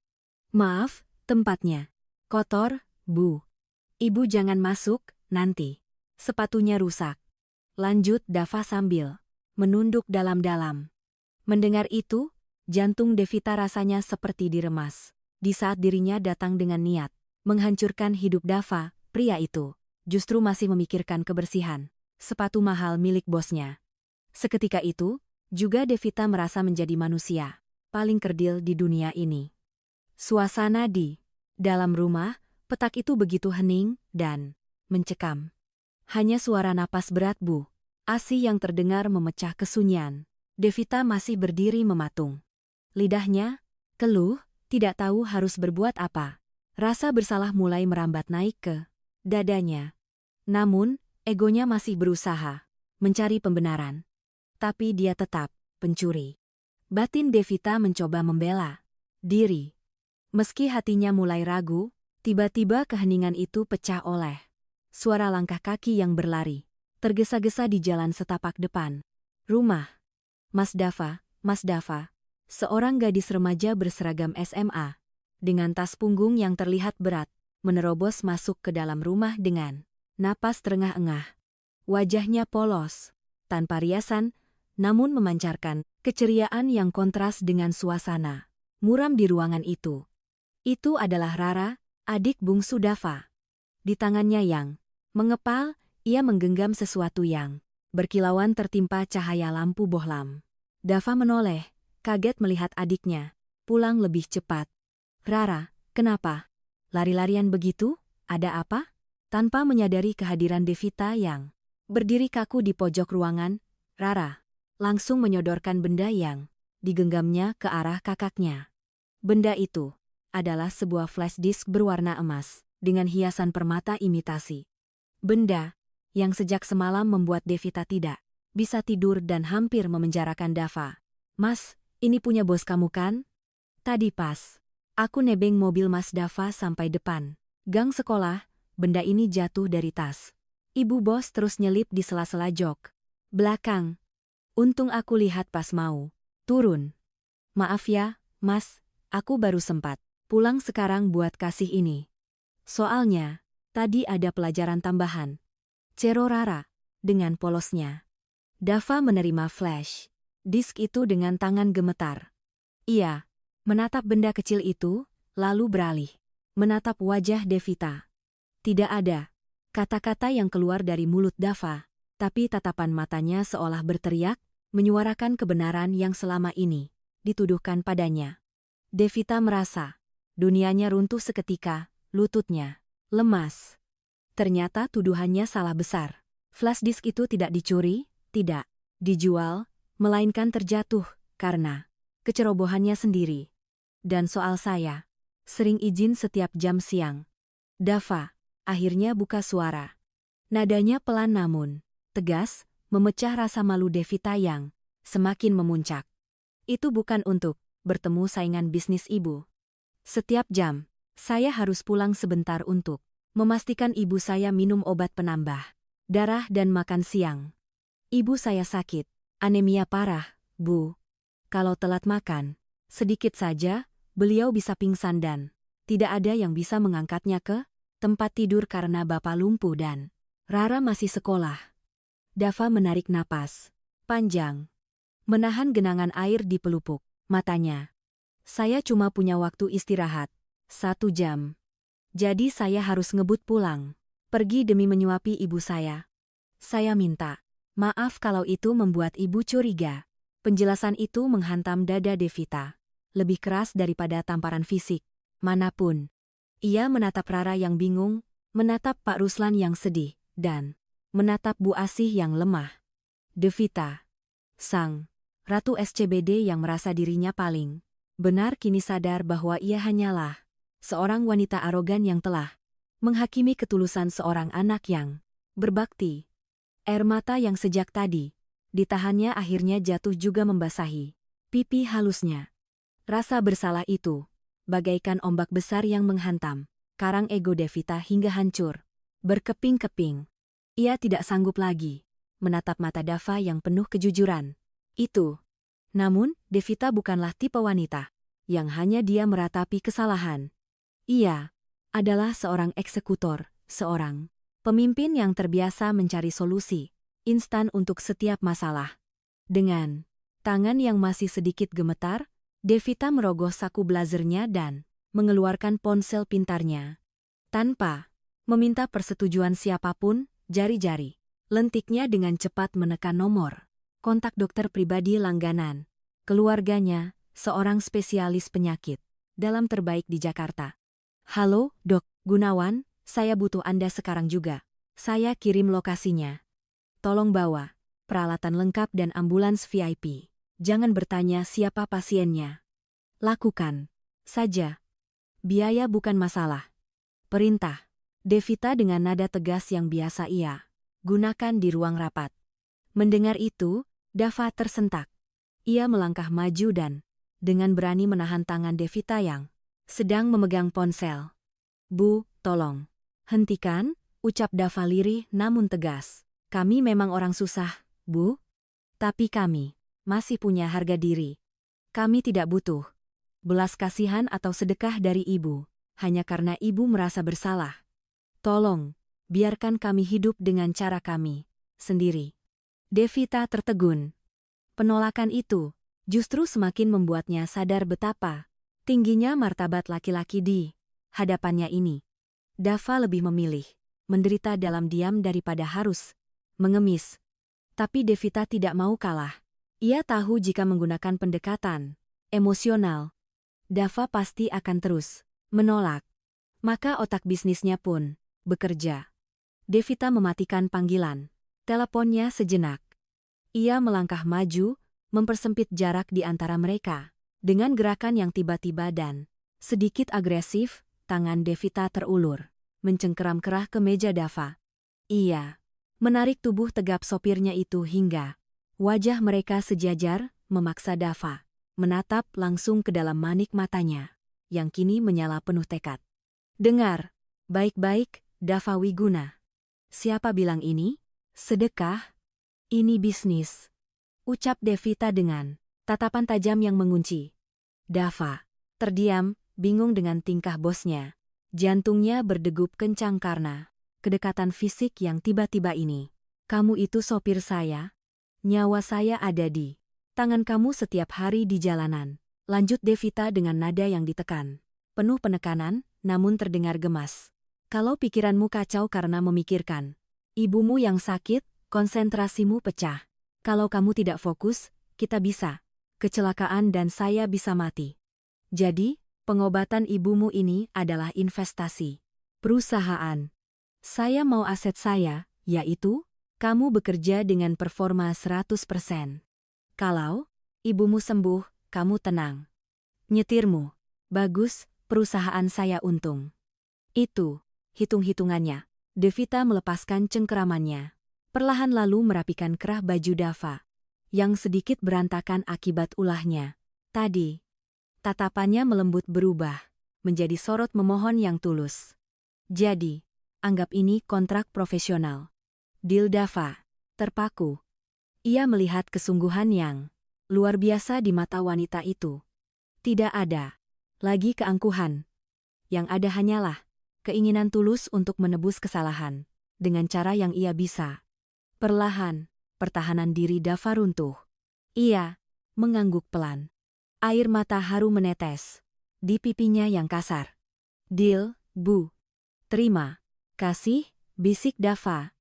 Maaf, tempatnya kotor, Bu. Ibu jangan masuk, nanti sepatunya rusak. Lanjut Dava sambil menunduk dalam-dalam. Mendengar itu, jantung Devita rasanya seperti diremas. Di saat dirinya datang dengan niat menghancurkan hidup Dava, pria itu justru masih memikirkan kebersihan sepatu mahal milik bosnya. Seketika itu, juga Devita merasa menjadi manusia paling kerdil di dunia ini. Suasana di dalam rumah petak itu begitu hening dan mencekam. Hanya suara napas berat Bu Asih yang terdengar memecah kesunyian. Devita masih berdiri mematung. Lidahnya keluh, tidak tahu harus berbuat apa. Rasa bersalah mulai merambat naik ke dadanya. Namun, egonya masih berusaha mencari pembenaran. Tapi dia tetap pencuri. Batin Devita mencoba membela diri. Meski hatinya mulai ragu, tiba-tiba keheningan itu pecah oleh suara langkah kaki yang berlari, tergesa-gesa di jalan setapak depan rumah. Mas Dava, seorang gadis remaja berseragam SMA, dengan tas punggung yang terlihat berat, menerobos masuk ke dalam rumah dengan napas terengah-engah. Wajahnya polos, tanpa riasan, namun memancarkan keceriaan yang kontras dengan suasana muram di ruangan itu. Itu adalah Rara, adik bungsu Dava. Di tangannya yang mengepal, ia menggenggam sesuatu yang berkilauan tertimpa cahaya lampu bohlam. Dava menoleh, kaget melihat adiknya pulang lebih cepat. Rara, kenapa? Lari-larian begitu? Ada apa? Tanpa menyadari kehadiran Devita yang berdiri kaku di pojok ruangan, Rara langsung menyodorkan benda yang digenggamnya ke arah kakaknya. Benda itu adalah sebuah flash disk berwarna emas dengan hiasan permata imitasi. Benda yang sejak semalam membuat Devita tidak bisa tidur dan hampir memenjarakan Dava. "Mas, ini punya bos kamu kan? Tadi pas aku nebeng mobil Mas Dava sampai depan gang sekolah, benda ini jatuh dari tas ibu bos terus nyelip di sela-sela jok belakang. Untung aku lihat pas mau turun. Maaf ya, Mas, aku baru sempat pulang sekarang buat kasih ini. Soalnya tadi ada pelajaran tambahan." Cero Rara dengan polosnya. Dava menerima flash disk itu dengan tangan gemetar. Ia menatap benda kecil itu, lalu beralih menatap wajah Devita. Tidak ada kata-kata yang keluar dari mulut Dava, tapi tatapan matanya seolah berteriak, menyuarakan kebenaran yang selama ini dituduhkan padanya. Devita merasa dunianya runtuh seketika, lututnya lemas. Ternyata tuduhannya salah besar. Flash disk itu tidak dicuri, tidak dijual, melainkan terjatuh karena kecerobohannya sendiri. Dan soal saya, sering izin setiap jam siang. Dava akhirnya buka suara. Nadanya pelan namun tegas, memecah rasa malu Devita yang semakin memuncak. Itu bukan untuk bertemu saingan bisnis ibu. Setiap jam, saya harus pulang sebentar untuk memastikan ibu saya minum obat penambah darah dan makan siang. Ibu saya sakit, anemia parah, Bu. Kalau telat makan sedikit saja, beliau bisa pingsan dan tidak ada yang bisa mengangkatnya ke tempat tidur karena bapak lumpuh dan Rara masih sekolah. Dava menarik napas panjang, menahan genangan air di pelupuk matanya. Saya cuma punya waktu istirahat 1 jam. Jadi saya harus ngebut pulang, pergi demi menyuapi ibu saya. Saya minta maaf kalau itu membuat ibu curiga. Penjelasan itu menghantam dada Devita, lebih keras daripada tamparan fisik manapun. Ia menatap Rara yang bingung, menatap Pak Ruslan yang sedih, dan menatap Bu Asih yang lemah. Devita, sang ratu SCBD yang merasa dirinya paling benar kini sadar bahwa ia hanyalah seorang wanita arogan yang telah menghakimi ketulusan seorang anak yang berbakti. Air mata yang sejak tadi ditahannya akhirnya jatuh juga membasahi pipi halusnya. Rasa bersalah itu bagaikan ombak besar yang menghantam karang ego Devita hingga hancur berkeping-keping. Ia tidak sanggup lagi menatap mata Dava yang penuh kejujuran itu. Namun, Devita bukanlah tipe wanita yang hanya dia meratapi kesalahan. Ia adalah seorang eksekutor, seorang pemimpin yang terbiasa mencari solusi instan untuk setiap masalah. Dengan tangan yang masih sedikit gemetar, Devita merogoh saku blazernya dan mengeluarkan ponsel pintarnya. Tanpa meminta persetujuan siapapun, jari-jari lentiknya dengan cepat menekan nomor kontak dokter pribadi langganan keluarganya, seorang spesialis penyakit dalam terbaik di Jakarta. "Halo, Dok Gunawan, saya butuh Anda sekarang juga. Saya kirim lokasinya. Tolong bawa peralatan lengkap dan ambulans VIP. Jangan bertanya siapa pasiennya. Lakukan saja. Biaya bukan masalah." Perintah Devita dengan nada tegas yang biasa ia gunakan di ruang rapat. Mendengar itu, Dava tersentak. Ia melangkah maju dan dengan berani menahan tangan Devita yang sedang memegang ponsel. "Bu, tolong hentikan," ucap Dava lirih namun tegas. "Kami memang orang susah, Bu. Tapi kami masih punya harga diri. Kami tidak butuh belas kasihan atau sedekah dari Ibu, hanya karena Ibu merasa bersalah. Tolong, biarkan kami hidup dengan cara kami sendiri." Devita tertegun. Penolakan itu justru semakin membuatnya sadar betapa tingginya martabat laki-laki di hadapannya ini. Dava lebih memilih menderita dalam diam daripada harus mengemis. Tapi Devita tidak mau kalah. Ia tahu jika menggunakan pendekatan emosional, Dava pasti akan terus menolak. Maka otak bisnisnya pun bekerja. Devita mematikan panggilan teleponnya sejenak. Ia melangkah maju, mempersempit jarak di antara mereka. Dengan gerakan yang tiba-tiba dan sedikit agresif, tangan Devita terulur, mencengkeram kerah ke meja Dava. Ia menarik tubuh tegap sopirnya itu hingga wajah mereka sejajar, memaksa Dava menatap langsung ke dalam manik matanya, yang kini menyala penuh tekad. Dengar, baik-baik, Dava Wiguna. Siapa bilang ini? Sedekah? Ini bisnis. Ucap Devita dengan tatapan tajam yang mengunci. Dava terdiam, bingung dengan tingkah bosnya. Jantungnya berdegup kencang karena kedekatan fisik yang tiba-tiba ini. Kamu itu sopir saya? Nyawa saya ada di tangan kamu setiap hari di jalanan. Lanjut Devita dengan nada yang ditekan. Penuh penekanan, namun terdengar gemas. Kalau pikiranmu kacau karena memikirkan ibumu yang sakit, konsentrasimu pecah. Kalau kamu tidak fokus, kita bisa kecelakaan dan saya bisa mati. Jadi, pengobatan ibumu ini adalah investasi perusahaan. Saya mau aset saya, yaitu kamu bekerja dengan performa 100%. Kalau ibumu sembuh, kamu tenang. Nyetirmu bagus, perusahaan saya untung. Itu hitung-hitungannya. Devita melepaskan cengkeramannya. Perlahan lalu merapikan kerah baju Dava, yang sedikit berantakan akibat ulahnya. Tadi, tatapannya melembut berubah, menjadi sorot memohon yang tulus. Jadi, anggap ini kontrak profesional. Deal Dava. Terpaku. Ia melihat kesungguhan yang luar biasa di mata wanita itu. Tidak ada lagi keangkuhan. Yang ada hanyalah keinginan tulus untuk menebus kesalahan dengan cara yang ia bisa. Perlahan, pertahanan diri Dava runtuh. Ia mengangguk pelan. Air mata haru menetes di pipinya yang kasar. Deal, Bu. Terima kasih, bisik Dava.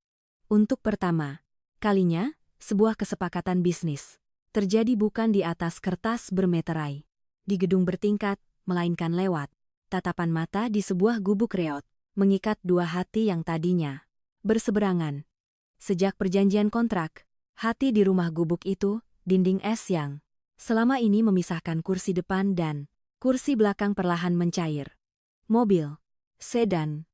Untuk pertama kalinya, sebuah kesepakatan bisnis terjadi bukan di atas kertas bermeterai, di gedung bertingkat, melainkan lewat tatapan mata di sebuah gubuk reot, mengikat dua hati yang tadinya berseberangan. Sejak perjanjian kontrak, hati di rumah gubuk itu, dinding es yang selama ini memisahkan kursi depan dan kursi belakang perlahan mencair. Mobil sedan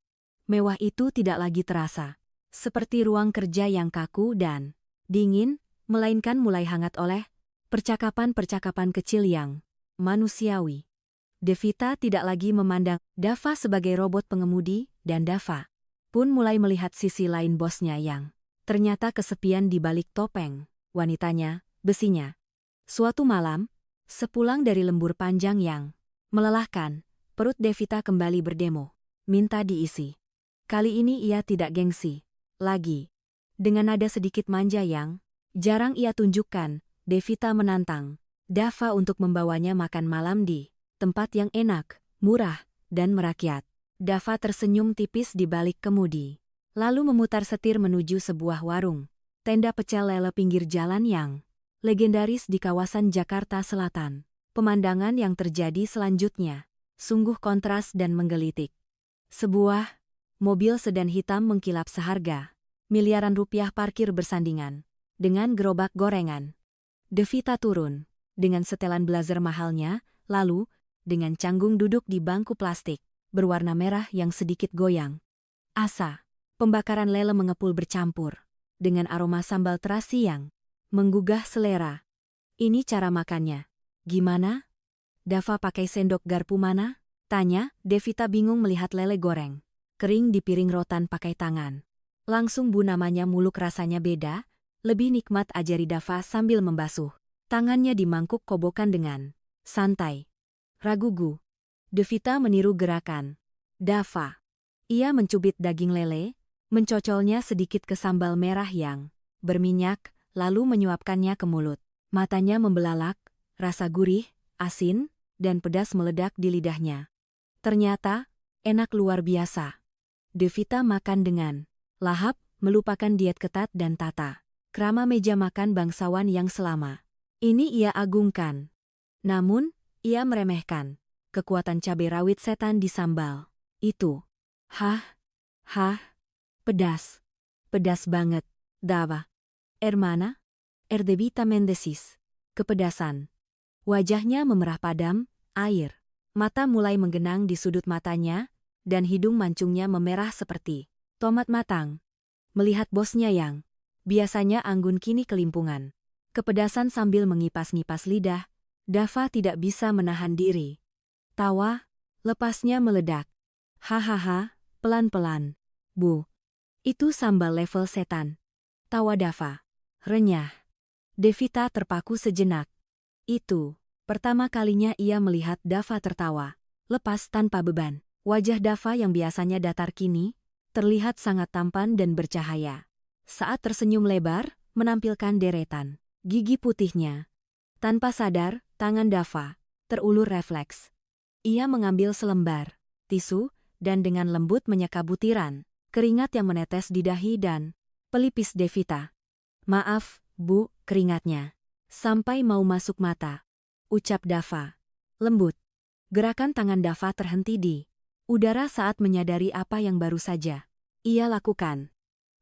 mewah itu tidak lagi terasa seperti ruang kerja yang kaku dan dingin, melainkan mulai hangat oleh percakapan-percakapan kecil yang manusiawi. Devita tidak lagi memandang Dava sebagai robot pengemudi, dan Dava pun mulai melihat sisi lain bosnya yang ternyata kesepian di balik topeng wanitanya, besinya. Suatu malam, sepulang dari lembur panjang yang melelahkan, perut Devita kembali berdemo, minta diisi. Kali ini ia tidak gengsi lagi. Dengan nada sedikit manja yang jarang ia tunjukkan, Devita menantang Dava untuk membawanya makan malam di tempat yang enak, murah, dan merakyat. Dava tersenyum tipis di balik kemudi, lalu memutar setir menuju sebuah warung tenda pecel lele pinggir jalan yang legendaris di kawasan Jakarta Selatan. Pemandangan yang terjadi selanjutnya sungguh kontras dan menggelitik. Sebuah mobil sedan hitam mengkilap seharga miliaran rupiah parkir bersandingan dengan gerobak gorengan. Devita turun dengan setelan blazer mahalnya, lalu dengan canggung duduk di bangku plastik berwarna merah yang sedikit goyang. Asa pembakaran lele mengepul bercampur dengan aroma sambal terasi yang menggugah selera. Ini cara makannya. Gimana? Dava pakai sendok garpu mana? Tanya. Devita bingung melihat lele goreng kering di piring rotan pakai tangan. Langsung Bu, namanya muluk, rasanya beda, lebih nikmat, ajari Dava sambil membasuh tangannya di mangkuk kobokan dengan santai. Ragugu. Devita meniru gerakan Dava. Ia mencubit daging lele, mencocolnya sedikit ke sambal merah yang berminyak, lalu menyuapkannya ke mulut. Matanya membelalak, rasa gurih, asin, dan pedas meledak di lidahnya. Ternyata enak luar biasa. Devita makan dengan lahap, melupakan diet ketat dan tata krama meja makan bangsawan yang selama ini ia agungkan. Namun, ia meremehkan kekuatan cabai rawit setan di sambal itu. Hah, pedas. Pedas banget, Dava. Hermana? Erdevita mendesis. Kepedasan. Wajahnya memerah padam, air. Mata mulai menggenang di sudut matanya, dan hidung mancungnya memerah seperti tomat matang. Melihat bosnya yang biasanya anggun kini kelimpungan. Kepedasan sambil mengipas-ngipas lidah, Dava tidak bisa menahan diri. Tawa, lepasnya meledak. Hahaha, pelan-pelan. Bu, itu sambal level setan. Tawa Dava. Renyah. Devita terpaku sejenak. Itu pertama kalinya ia melihat Dava tertawa, lepas tanpa beban. Wajah Dava yang biasanya datar kini terlihat sangat tampan dan bercahaya. Saat tersenyum lebar, menampilkan deretan gigi putihnya. Tanpa sadar, tangan Dava terulur refleks. Ia mengambil selembar tisu dan dengan lembut menyeka butiran keringat yang menetes di dahi dan pelipis Devita. Maaf, Bu, keringatnya sampai mau masuk mata, ucap Dava. Lembut. Gerakan tangan Dava terhenti di udara saat menyadari apa yang baru saja ia lakukan.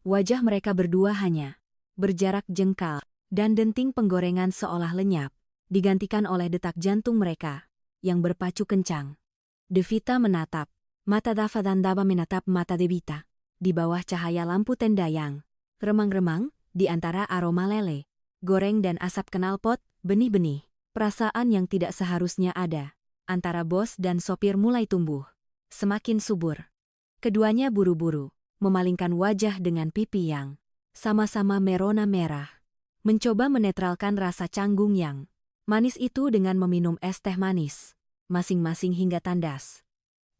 Wajah mereka berdua hanya berjarak jengkal, dan denting penggorengan seolah lenyap, digantikan oleh detak jantung mereka yang berpacu kencang. Devita menatap mata Dava dan Dava menatap mata Devita. Di bawah cahaya lampu tenda yang remang-remang, di antara aroma lele goreng dan asap knalpot, benih-benih perasaan yang tidak seharusnya ada antara bos dan sopir mulai tumbuh semakin subur. Keduanya buru-buru memalingkan wajah dengan pipi yang sama-sama merona merah, mencoba menetralkan rasa canggung yang manis itu dengan meminum es teh manis, masing-masing hingga tandas.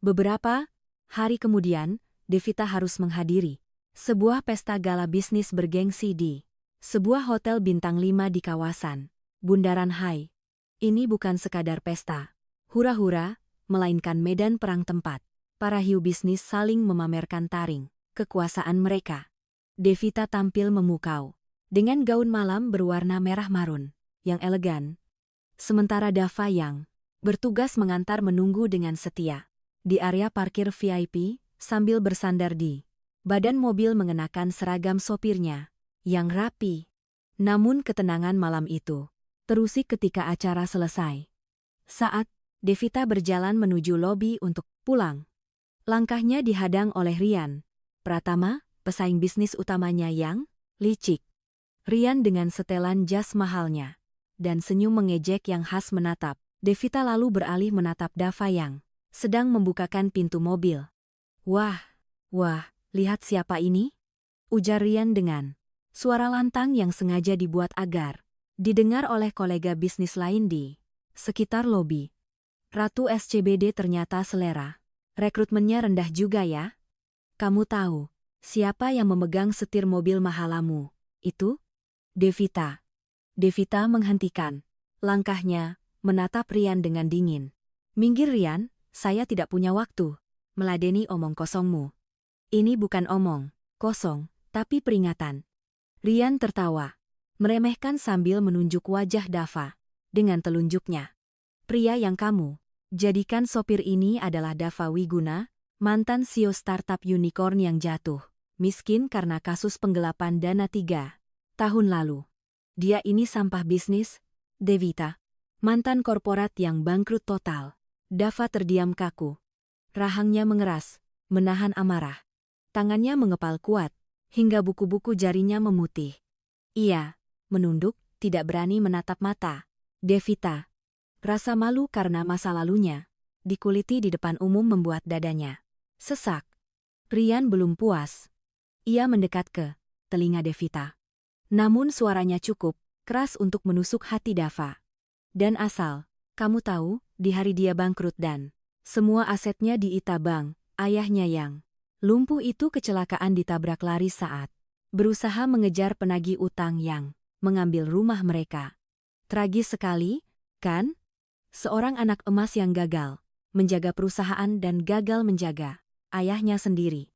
Beberapa hari kemudian, Devita harus menghadiri sebuah pesta gala bisnis bergengsi di sebuah hotel bintang 5 di kawasan Bundaran Hai. Ini bukan sekadar pesta hura-hura, melainkan medan perang tempat para hiu bisnis saling memamerkan taring kekuasaan mereka. Devita tampil memukau dengan gaun malam berwarna merah marun yang elegan, sementara Dava yang bertugas mengantar menunggu dengan setia di area parkir VIP sambil bersandar di badan mobil mengenakan seragam sopirnya yang rapi. Namun ketenangan malam itu terusik ketika acara selesai. Saat Devita berjalan menuju lobi untuk pulang, langkahnya dihadang oleh Rian Pratama, pesaing bisnis utamanya yang licik. Rian dengan setelan jas mahalnya dan senyum mengejek yang khas menatap Devita lalu beralih menatap Dava yang sedang membukakan pintu mobil. Wah, lihat siapa ini? Ujar Rian dengan suara lantang yang sengaja dibuat agar didengar oleh kolega bisnis lain di sekitar lobi. Ratu SCBD ternyata selera rekrutmennya rendah juga ya. Kamu tahu siapa yang memegang setir mobil mahalamu itu? Devita. Devita menghentikan langkahnya, menatap Rian dengan dingin. Minggir Rian, saya tidak punya waktu meladeni omong kosongmu. Ini bukan omong kosong, tapi peringatan. Rian tertawa, meremehkan sambil menunjuk wajah Dava dengan telunjuknya. Pria yang kamu jadikan sopir ini adalah Dava Wiguna, mantan CEO startup unicorn yang jatuh miskin karena kasus penggelapan dana 3 tahun lalu. Dia ini sampah bisnis, Devita. Mantan korporat yang bangkrut total. Dava terdiam kaku. Rahangnya mengeras, menahan amarah. Tangannya mengepal kuat, hingga buku-buku jarinya memutih. Ia menunduk, tidak berani menatap mata Devita. Rasa malu karena masa lalunya dikuliti di depan umum membuat dadanya sesak. Rian belum puas. Ia mendekat ke telinga Devita. Namun suaranya cukup keras untuk menusuk hati Dava. Dan asal kamu tahu, di hari dia bangkrut dan semua asetnya diita bank, ayahnya yang lumpuh itu kecelakaan ditabrak lari saat berusaha mengejar penagih utang yang mengambil rumah mereka. Tragis sekali, kan? Seorang anak emas yang gagal menjaga perusahaan dan gagal menjaga ayahnya sendiri.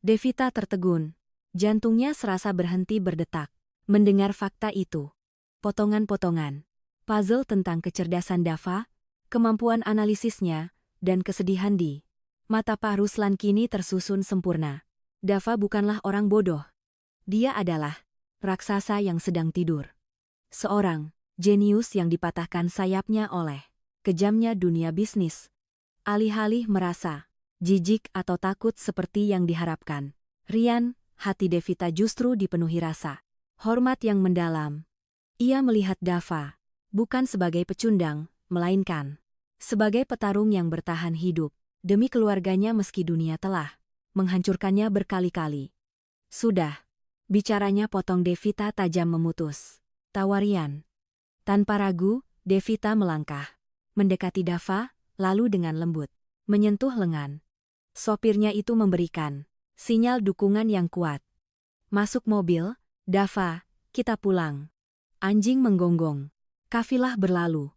Devita tertegun. Jantungnya serasa berhenti berdetak mendengar fakta itu. Potongan-potongan puzzle tentang kecerdasan Dava, kemampuan analisisnya, dan kesedihan di mata Pak Ruslan kini tersusun sempurna. Dava bukanlah orang bodoh. Dia adalah raksasa yang sedang tidur. Seorang jenius yang dipatahkan sayapnya oleh kejamnya dunia bisnis. Alih-alih merasa jijik atau takut seperti yang diharapkan Rian, hati Devita justru dipenuhi rasa hormat yang mendalam. Ia melihat Dava bukan sebagai pecundang, melainkan sebagai petarung yang bertahan hidup demi keluarganya meski dunia telah menghancurkannya berkali-kali. Sudah, bicaranya potong Devita tajam memutus tawa Rian. Tanpa ragu, Devita melangkah, mendekati Dava, lalu dengan lembut menyentuh lengan. Sopirnya itu memberikan sinyal dukungan yang kuat. Masuk mobil, Dava, kita pulang. Anjing menggonggong. Kafilah berlalu.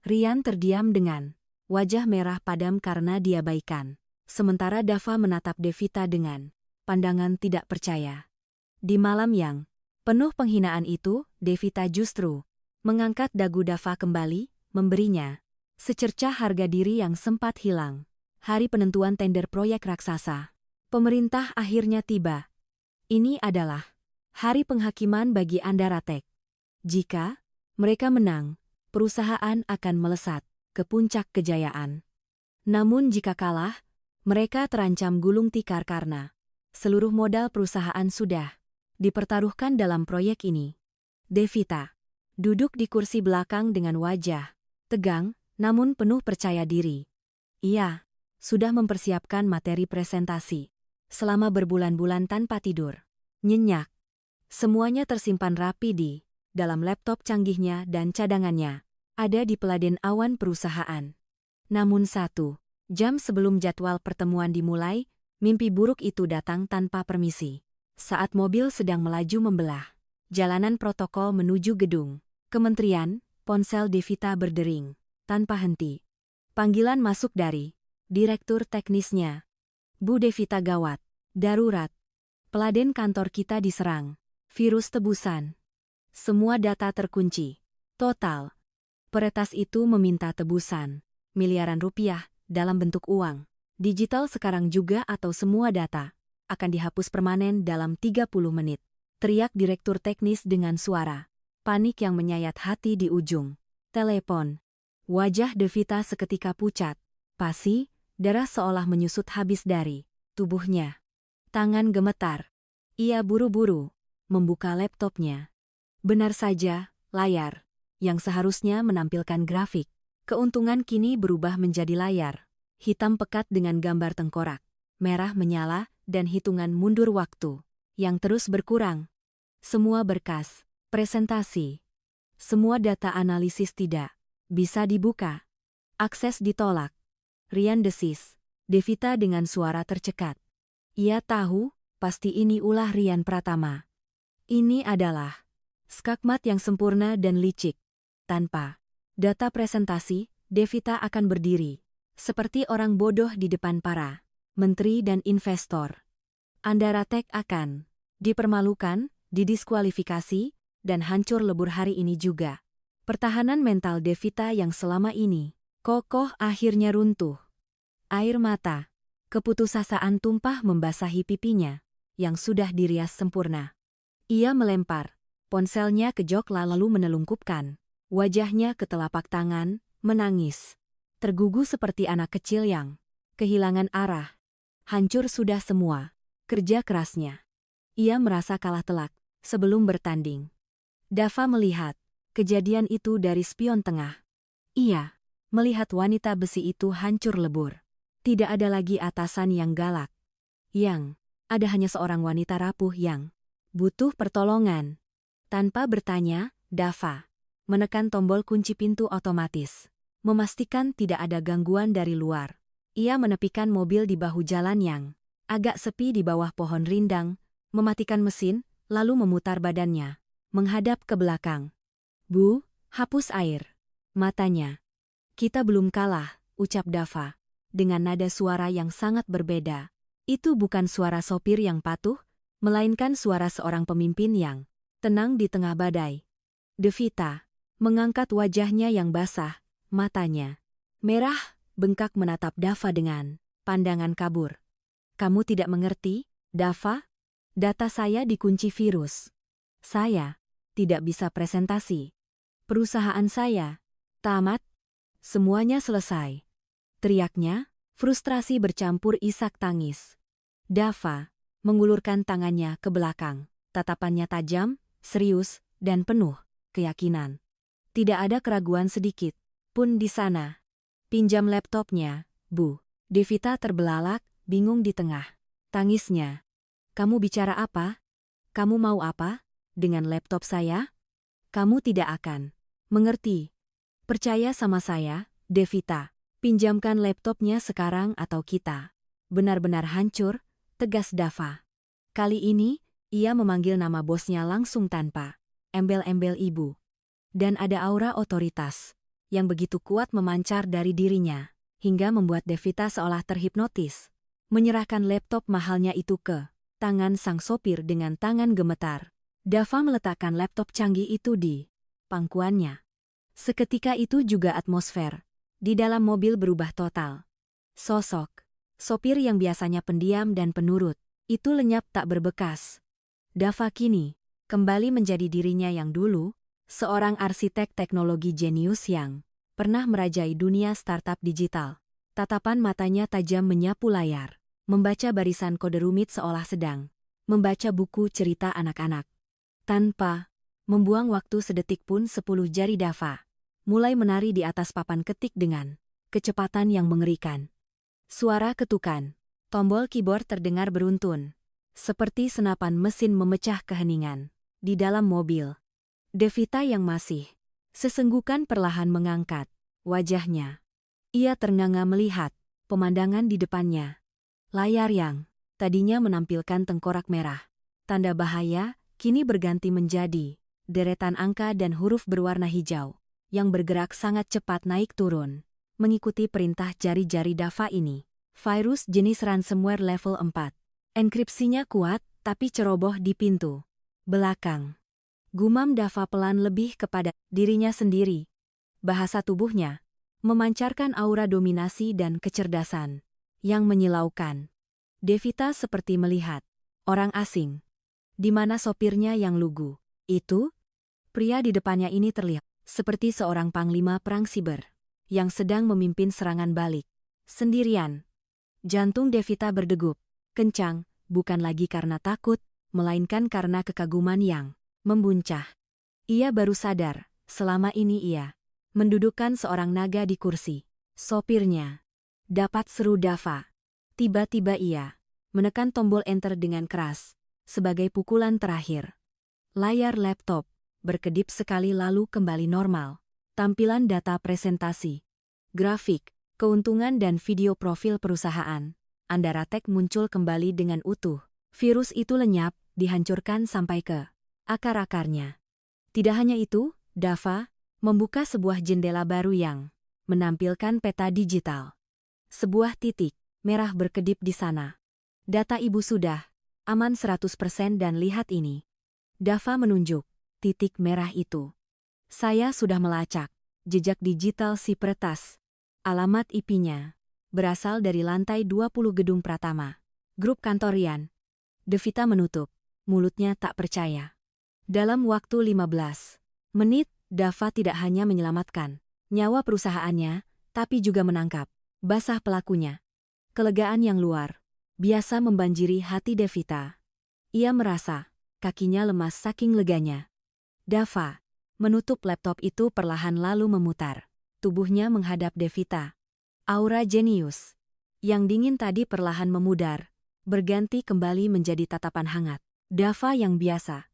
Rian terdiam dengan wajah merah padam karena diabaikan. Sementara Dava menatap Devita dengan pandangan tidak percaya. Di malam yang penuh penghinaan itu, Devita justru mengangkat dagu Dava kembali, memberinya secercah harga diri yang sempat hilang. Hari penentuan tender proyek raksasa pemerintah akhirnya tiba. Ini adalah hari penghakiman bagi Andaratek. Jika mereka menang, perusahaan akan melesat ke puncak kejayaan. Namun jika kalah, mereka terancam gulung tikar karena seluruh modal perusahaan sudah dipertaruhkan dalam proyek ini. Devita duduk di kursi belakang dengan wajah tegang namun penuh percaya diri. Ia sudah mempersiapkan materi presentasi selama berbulan-bulan tanpa tidur nyenyak. Semuanya tersimpan rapi di dalam laptop canggihnya dan cadangannya ada di peladen awan perusahaan. Namun 1 jam sebelum jadwal pertemuan dimulai, mimpi buruk itu datang tanpa permisi. Saat mobil sedang melaju membelah jalanan protokol menuju gedung kementerian, ponsel Devita berdering tanpa henti. Panggilan masuk dari direktur teknisnya. Bu Devita, gawat, darurat. Peladen kantor kita diserang virus tebusan. Semua data terkunci. Total. Peretas itu meminta tebusan miliaran rupiah dalam bentuk uang digital sekarang juga atau semua data akan dihapus permanen dalam 30 menit. Teriak direktur teknis dengan suara panik yang menyayat hati di ujung telepon. Wajah Devita seketika pucat. Pasi, darah seolah menyusut habis dari tubuhnya. Tangan gemetar. Ia buru-buru membuka laptopnya. Benar saja, layar yang seharusnya menampilkan grafik keuntungan kini berubah menjadi layar hitam pekat dengan gambar tengkorak merah menyala dan hitungan mundur waktu yang terus berkurang. Semua berkas, presentasi, semua data analisis tidak bisa dibuka. Akses ditolak. Rian desis Devita dengan suara tercekat. Ia tahu, pasti ini ulah Rian Pratama. Ini adalah skakmat yang sempurna dan licik. Tanpa data presentasi, Devita akan berdiri seperti orang bodoh di depan para menteri dan investor. Andaratek akan dipermalukan, didiskualifikasi, dan hancur lebur hari ini juga. Pertahanan mental Devita yang selama ini kokoh akhirnya runtuh. Air mata keputusasaan tumpah membasahi pipinya yang sudah dirias sempurna. Ia melempar ponselnya ke jok lalu menelungkupkan wajahnya ke telapak tangan, menangis. Tergugu seperti anak kecil yang kehilangan arah. Hancur sudah semua kerja kerasnya. Ia merasa kalah telak sebelum bertanding. Dava melihat kejadian itu dari spion tengah. Ia melihat wanita besi itu hancur lebur. Tidak ada lagi atasan yang galak. Yang ada hanya seorang wanita rapuh yang butuh pertolongan. Tanpa bertanya, Dava menekan tombol kunci pintu otomatis. Memastikan tidak ada gangguan dari luar. Ia menepikan mobil di bahu jalan yang agak sepi di bawah pohon rindang, mematikan mesin, lalu memutar badannya, menghadap ke belakang. Bu, hapus air matanya. Kita belum kalah, ucap Dava dengan nada suara yang sangat berbeda. Itu bukan suara sopir yang patuh, melainkan suara seorang pemimpin yang tenang di tengah badai. Devita mengangkat wajahnya yang basah, matanya merah, bengkak menatap Dava dengan pandangan kabur. Kamu tidak mengerti, Dava? Data saya dikunci virus. Saya tidak bisa presentasi. Perusahaan saya tamat, semuanya selesai. Teriaknya, frustrasi bercampur isak tangis. Dava mengulurkan tangannya ke belakang. Tatapannya tajam, serius, dan penuh keyakinan. Tidak ada keraguan sedikit pun di sana. Pinjam laptopnya, Bu. Devita terbelalak, bingung di tengah tangisnya. Kamu bicara apa? Kamu mau apa? Dengan laptop saya? Kamu tidak akan mengerti. Percaya sama saya, Devita. Pinjamkan laptopnya sekarang atau kita benar-benar hancur, tegas Dava. Kali ini, ia memanggil nama bosnya langsung tanpa embel-embel ibu. Dan ada aura otoritas yang begitu kuat memancar dari dirinya, hingga membuat Devita seolah terhipnotis. Menyerahkan laptop mahalnya itu ke tangan sang sopir dengan tangan gemetar. Dava meletakkan laptop canggih itu di pangkuannya. Seketika itu juga atmosfer di dalam mobil berubah total. Sosok sopir yang biasanya pendiam dan penurut, itu lenyap tak berbekas. Dava kini kembali menjadi dirinya yang dulu, seorang arsitek teknologi jenius yang pernah merajai dunia startup digital. Tatapan matanya tajam menyapu layar, membaca barisan kode rumit seolah sedang membaca buku cerita anak-anak. Tanpa membuang waktu sedetik pun 10 jari Dava mulai menari di atas papan ketik dengan kecepatan yang mengerikan. Suara ketukan tombol keyboard terdengar beruntun, seperti senapan mesin memecah keheningan di dalam mobil. Devita yang masih sesenggukan perlahan mengangkat wajahnya. Ia ternganga melihat pemandangan di depannya. Layar yang tadinya menampilkan tengkorak merah, tanda bahaya, kini berganti menjadi deretan angka dan huruf berwarna hijau yang bergerak sangat cepat naik turun, mengikuti perintah jari-jari Dava ini. Virus jenis ransomware level 4. Enkripsinya kuat, tapi ceroboh di pintu belakang. Gumam Dava pelan lebih kepada dirinya sendiri. Bahasa tubuhnya memancarkan aura dominasi dan kecerdasan yang menyilaukan. Devita seperti melihat orang asing. Di mana sopirnya yang lugu? Itu? Pria di depannya ini terlihat seperti seorang panglima perang siber yang sedang memimpin serangan balik sendirian. Jantung Devita berdegup kencang, bukan lagi karena takut, melainkan karena kekaguman yang membuncah. Ia baru sadar, selama ini ia mendudukkan seorang naga di kursi sopirnya. Dapat seru Dava. Tiba-tiba ia menekan tombol enter dengan keras, sebagai pukulan terakhir. Layar laptop berkedip sekali lalu kembali normal. Tampilan data presentasi, grafik, keuntungan dan video profil perusahaan Andaratek muncul kembali dengan utuh. Virus itu lenyap, dihancurkan sampai ke akar-akarnya. Tidak hanya itu, Dava membuka sebuah jendela baru yang menampilkan peta digital. Sebuah titik merah berkedip di sana. Data ibu sudah aman 100% dan lihat ini. Dava menunjuk titik merah itu. Saya sudah melacak jejak digital si peretas. Alamat IP-nya berasal dari lantai 20 gedung Pratama, grup kantor Rian. Devita menutup mulutnya tak percaya. Dalam waktu 15 menit, Dava tidak hanya menyelamatkan nyawa perusahaannya, tapi juga menangkap basah pelakunya. Kelegaan yang luar biasa membanjiri hati Devita. Ia merasa kakinya lemas saking leganya. Dava menutup laptop itu perlahan lalu memutar tubuhnya menghadap Devita. Aura jenius yang dingin tadi perlahan memudar, berganti kembali menjadi tatapan hangat. Dava yang biasa.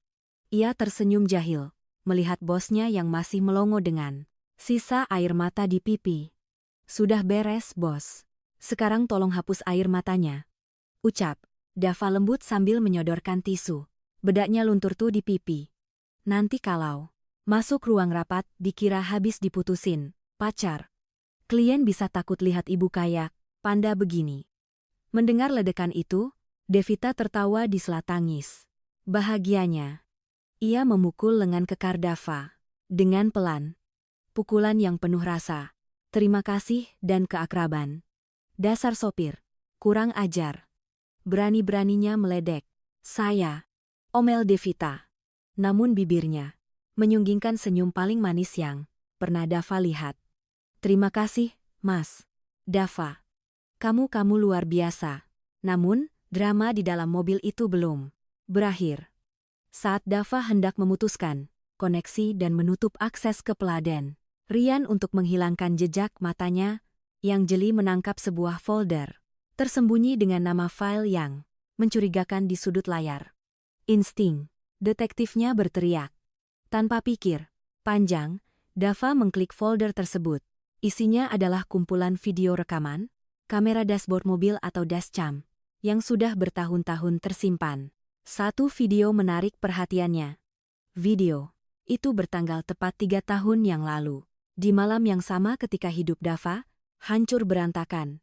Ia tersenyum jahil, melihat bosnya yang masih melongo dengan sisa air mata di pipi. Sudah beres, bos. Sekarang tolong hapus air matanya. Ucap Dava lembut sambil menyodorkan tisu. Bedaknya luntur tuh di pipi. Nanti kalau masuk ruang rapat dikira habis diputusin pacar. Klien bisa takut lihat ibu kayak panda begini. Mendengar ledakan itu, Devita tertawa di sela tangis bahagianya. Ia memukul lengan kekar Dava dengan pelan. Pukulan yang penuh rasa terima kasih dan keakraban. Dasar sopir, kurang ajar. Berani-beraninya meledek saya, omel Devita. Namun bibirnya menyunggingkan senyum paling manis yang pernah Dava lihat. Terima kasih, Mas. Dava. Kamu luar biasa. Namun, drama di dalam mobil itu belum berakhir. Saat Dava hendak memutuskan koneksi dan menutup akses ke peladen, Rian untuk menghilangkan jejak matanya yang jeli menangkap sebuah folder tersembunyi dengan nama file yang mencurigakan di sudut layar. Insting detektifnya berteriak. Tanpa pikir panjang, Dava mengklik folder tersebut. Isinya adalah kumpulan video rekaman, kamera dashboard mobil atau dashcam, yang sudah bertahun-tahun tersimpan. Satu video menarik perhatiannya. Video itu bertanggal tepat 3 tahun yang lalu, di malam yang sama ketika hidup Dava hancur berantakan.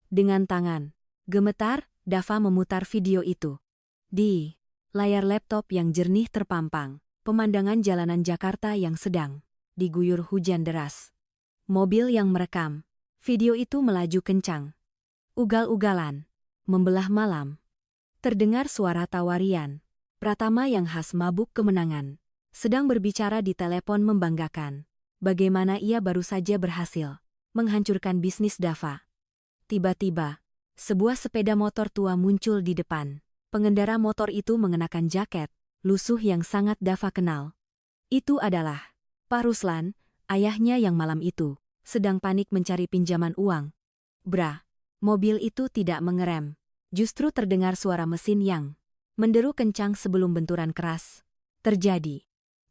Dengan tangan gemetar, Dava memutar video itu. Di layar laptop yang jernih terpampang pemandangan jalanan Jakarta yang sedang diguyur hujan deras. Mobil yang merekam video itu melaju kencang. Ugal-ugalan membelah malam. Terdengar suara tawa Rian Pratama yang khas mabuk kemenangan, sedang berbicara di telepon membanggakan bagaimana ia baru saja berhasil menghancurkan bisnis Dava. Tiba-tiba, sebuah sepeda motor tua muncul di depan. Pengendara motor itu mengenakan jaket lusuh yang sangat Dava kenal. Itu adalah Pak Ruslan, ayahnya yang malam itu sedang panik mencari pinjaman uang. Bra, mobil itu tidak mengerem. Justru terdengar suara mesin yang menderu kencang sebelum benturan keras terjadi.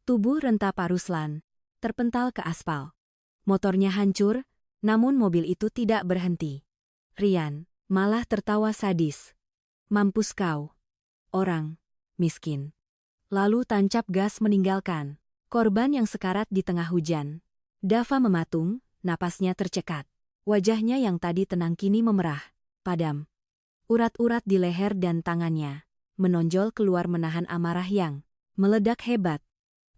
Tubuh renta Pak Ruslan terpental ke aspal. Motornya hancur, namun mobil itu tidak berhenti. Rian malah tertawa sadis. Mampus kau, orang miskin. Lalu tancap gas meninggalkan korban yang sekarat di tengah hujan. Dava mematung, napasnya tercekat. Wajahnya yang tadi tenang kini memerah, padam. Urat-urat di leher dan tangannya menonjol keluar menahan amarah yang meledak hebat.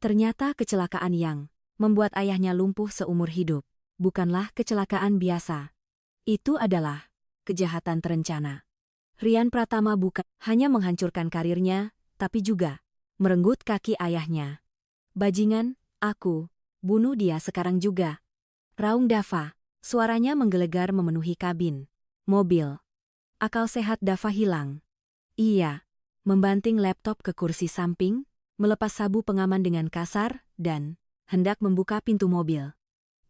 Ternyata kecelakaan yang membuat ayahnya lumpuh seumur hidup bukanlah kecelakaan biasa. Itu adalah kejahatan terencana. Rian Pratama bukan hanya menghancurkan karirnya, tapi juga merenggut kaki ayahnya. Bajingan, aku bunuh dia sekarang juga. Raung Dava, suaranya menggelegar memenuhi kabin mobil. Akal sehat Dava hilang. Ia membanting laptop ke kursi samping, melepas sabu pengaman dengan kasar, dan hendak membuka pintu mobil.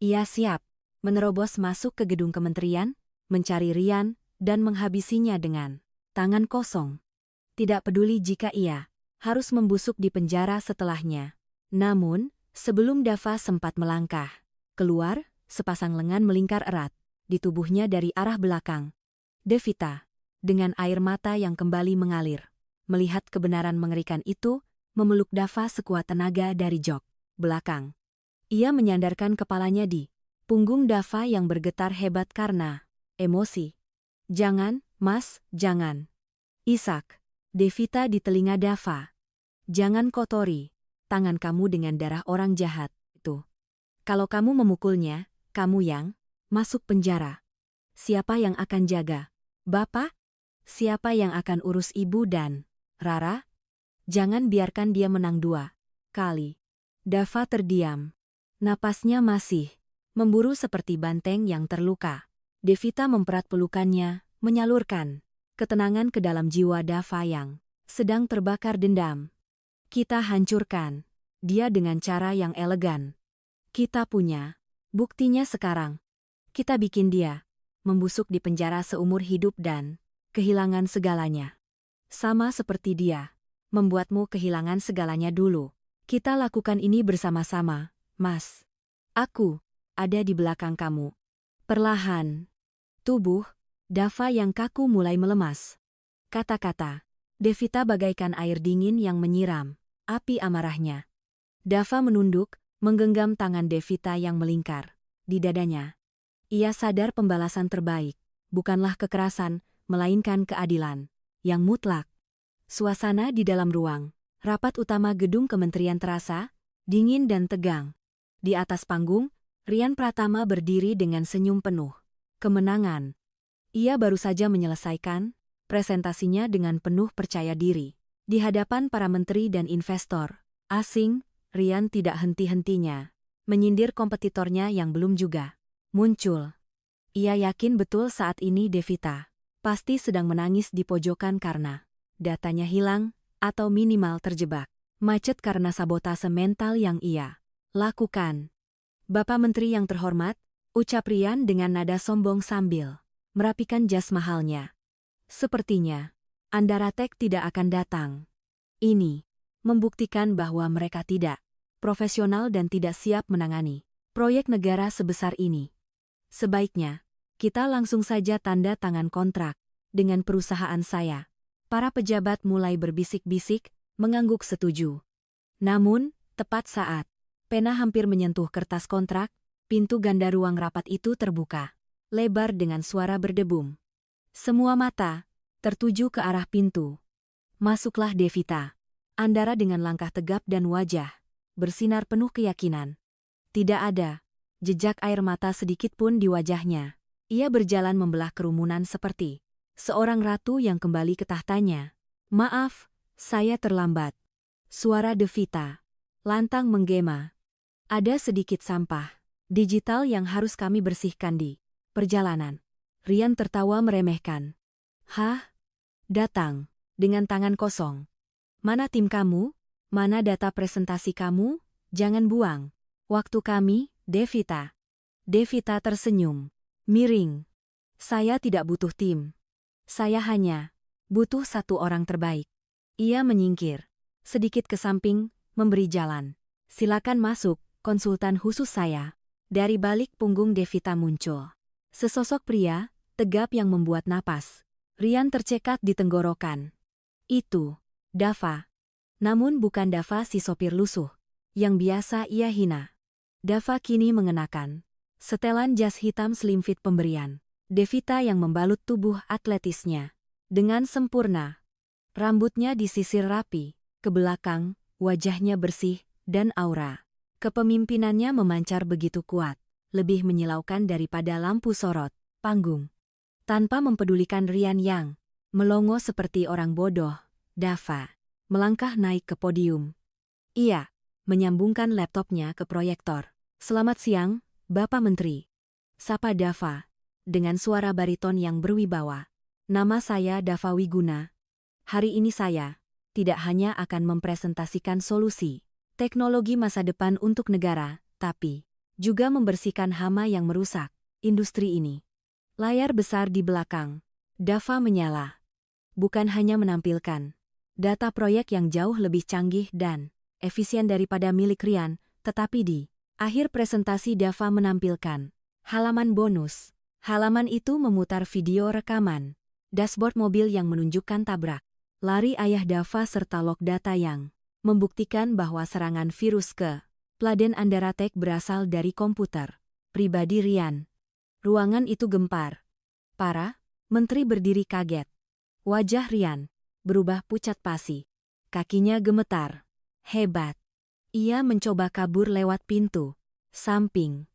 Ia siap menerobos masuk ke gedung kementerian, mencari Rian, dan menghabisinya dengan tangan kosong. Tidak peduli jika ia harus membusuk di penjara setelahnya. Namun, sebelum Dava sempat melangkah keluar, sepasang lengan melingkar erat di tubuhnya dari arah belakang. Devita, dengan air mata yang kembali mengalir, melihat kebenaran mengerikan itu, memeluk Dava sekuat tenaga dari jok belakang. Ia menyandarkan kepalanya di punggung Dava yang bergetar hebat karena emosi. Jangan, Mas, jangan. Isak, Devita di telinga Dava. Jangan kotori tangan kamu dengan darah orang jahat itu. Kalau kamu memukulnya, kamu yang masuk penjara. Siapa yang akan jaga Bapak? Siapa yang akan urus Ibu dan Rara? Jangan biarkan dia menang 2 kali. Dava terdiam. Napasnya masih memburu seperti banteng yang terluka. Devita memperat pelukannya, menyalurkan ketenangan ke dalam jiwa Dava yang sedang terbakar dendam. Kita hancurkan dia dengan cara yang elegan. Kita punya buktinya sekarang. Kita bikin dia membusuk di penjara seumur hidup dan kehilangan segalanya. Sama seperti dia membuatmu kehilangan segalanya dulu. Kita lakukan ini bersama-sama, Mas. Aku ada di belakang kamu. Perlahan, tubuh Dava yang kaku mulai melemas. Kata-kata Devita bagaikan air dingin yang menyiram api amarahnya. Dava menunduk, menggenggam tangan Devita yang melingkar di dadanya. Ia sadar pembalasan terbaik bukanlah kekerasan, melainkan keadilan yang mutlak. Suasana di dalam ruang rapat utama gedung kementerian terasa dingin dan tegang. Di atas panggung, Rian Pratama berdiri dengan senyum penuh kemenangan. Ia baru saja menyelesaikan presentasinya dengan penuh percaya diri di hadapan para menteri dan investor asing Rian tidak henti-hentinya menyindir kompetitornya yang belum juga muncul. Ia yakin betul saat ini Devita pasti sedang menangis di pojokan karena datanya hilang atau minimal terjebak macet karena sabotase mental yang ia lakukan. Bapak Menteri yang terhormat, ucap Rian dengan nada sombong sambil merapikan jas mahalnya. Sepertinya Andaratek tidak akan datang. Ini membuktikan bahwa mereka tidak profesional dan tidak siap menangani proyek negara sebesar ini. Sebaiknya, kita langsung saja tanda tangan kontrak dengan perusahaan saya. Para pejabat mulai berbisik-bisik, mengangguk setuju. Namun, tepat saat pena hampir menyentuh kertas kontrak, pintu ganda ruang rapat itu terbuka lebar dengan suara berdebum. Semua mata tertuju ke arah pintu. Masuklah Devita. Andara dengan langkah tegap dan wajah bersinar penuh keyakinan. Tidak ada jejak air mata sedikit pun di wajahnya. Ia berjalan membelah kerumunan seperti seorang ratu yang kembali ke tahtanya. Maaf, saya terlambat. Suara Devita lantang menggema. Ada sedikit sampah digital yang harus kami bersihkan di perjalanan. Rian tertawa meremehkan. Hah? Datang dengan tangan kosong. Mana tim kamu? Mana data presentasi kamu? Jangan buang waktu kami, Devita. Devita tersenyum miring. Saya tidak butuh tim. Saya hanya butuh satu orang terbaik. Ia menyingkir sedikit ke samping, memberi jalan. Silakan masuk, konsultan khusus saya. Dari balik punggung Devita muncul sesosok pria tegap yang membuat napas Rian tercekat di tenggorokan. Itu Dava. Namun bukan Dava si sopir lusuh yang biasa ia hina. Dava kini mengenakan setelan jas hitam slim fit pemberian Devita yang membalut tubuh atletisnya dengan sempurna. Rambutnya disisir rapi ke belakang, wajahnya bersih dan aura kepemimpinannya memancar begitu kuat, lebih menyilaukan daripada lampu sorot panggung. Tanpa mempedulikan Rian yang melongo seperti orang bodoh, Dava melangkah naik ke podium. Ia menyambungkan laptopnya ke proyektor. Selamat siang, Bapak Menteri. Sapa Dava dengan suara bariton yang berwibawa. Nama saya Dava Wiguna. Hari ini saya tidak hanya akan mempresentasikan solusi teknologi masa depan untuk negara, tapi juga membersihkan hama yang merusak industri ini. Layar besar di belakang Dava menyala. Bukan hanya menampilkan data proyek yang jauh lebih canggih dan efisien daripada milik Rian, tetapi di akhir presentasi Dava menampilkan halaman bonus. Halaman itu memutar video rekaman dashboard mobil yang menunjukkan tabrak lari ayah Dava serta log data yang membuktikan bahwa serangan virus ke Pladen Andaratek berasal dari komputer pribadi Rian. Ruangan itu gempar. Para menteri berdiri kaget. Wajah Rian berubah pucat pasi. Kakinya gemetar. Hebat. Ia mencoba kabur lewat pintu samping.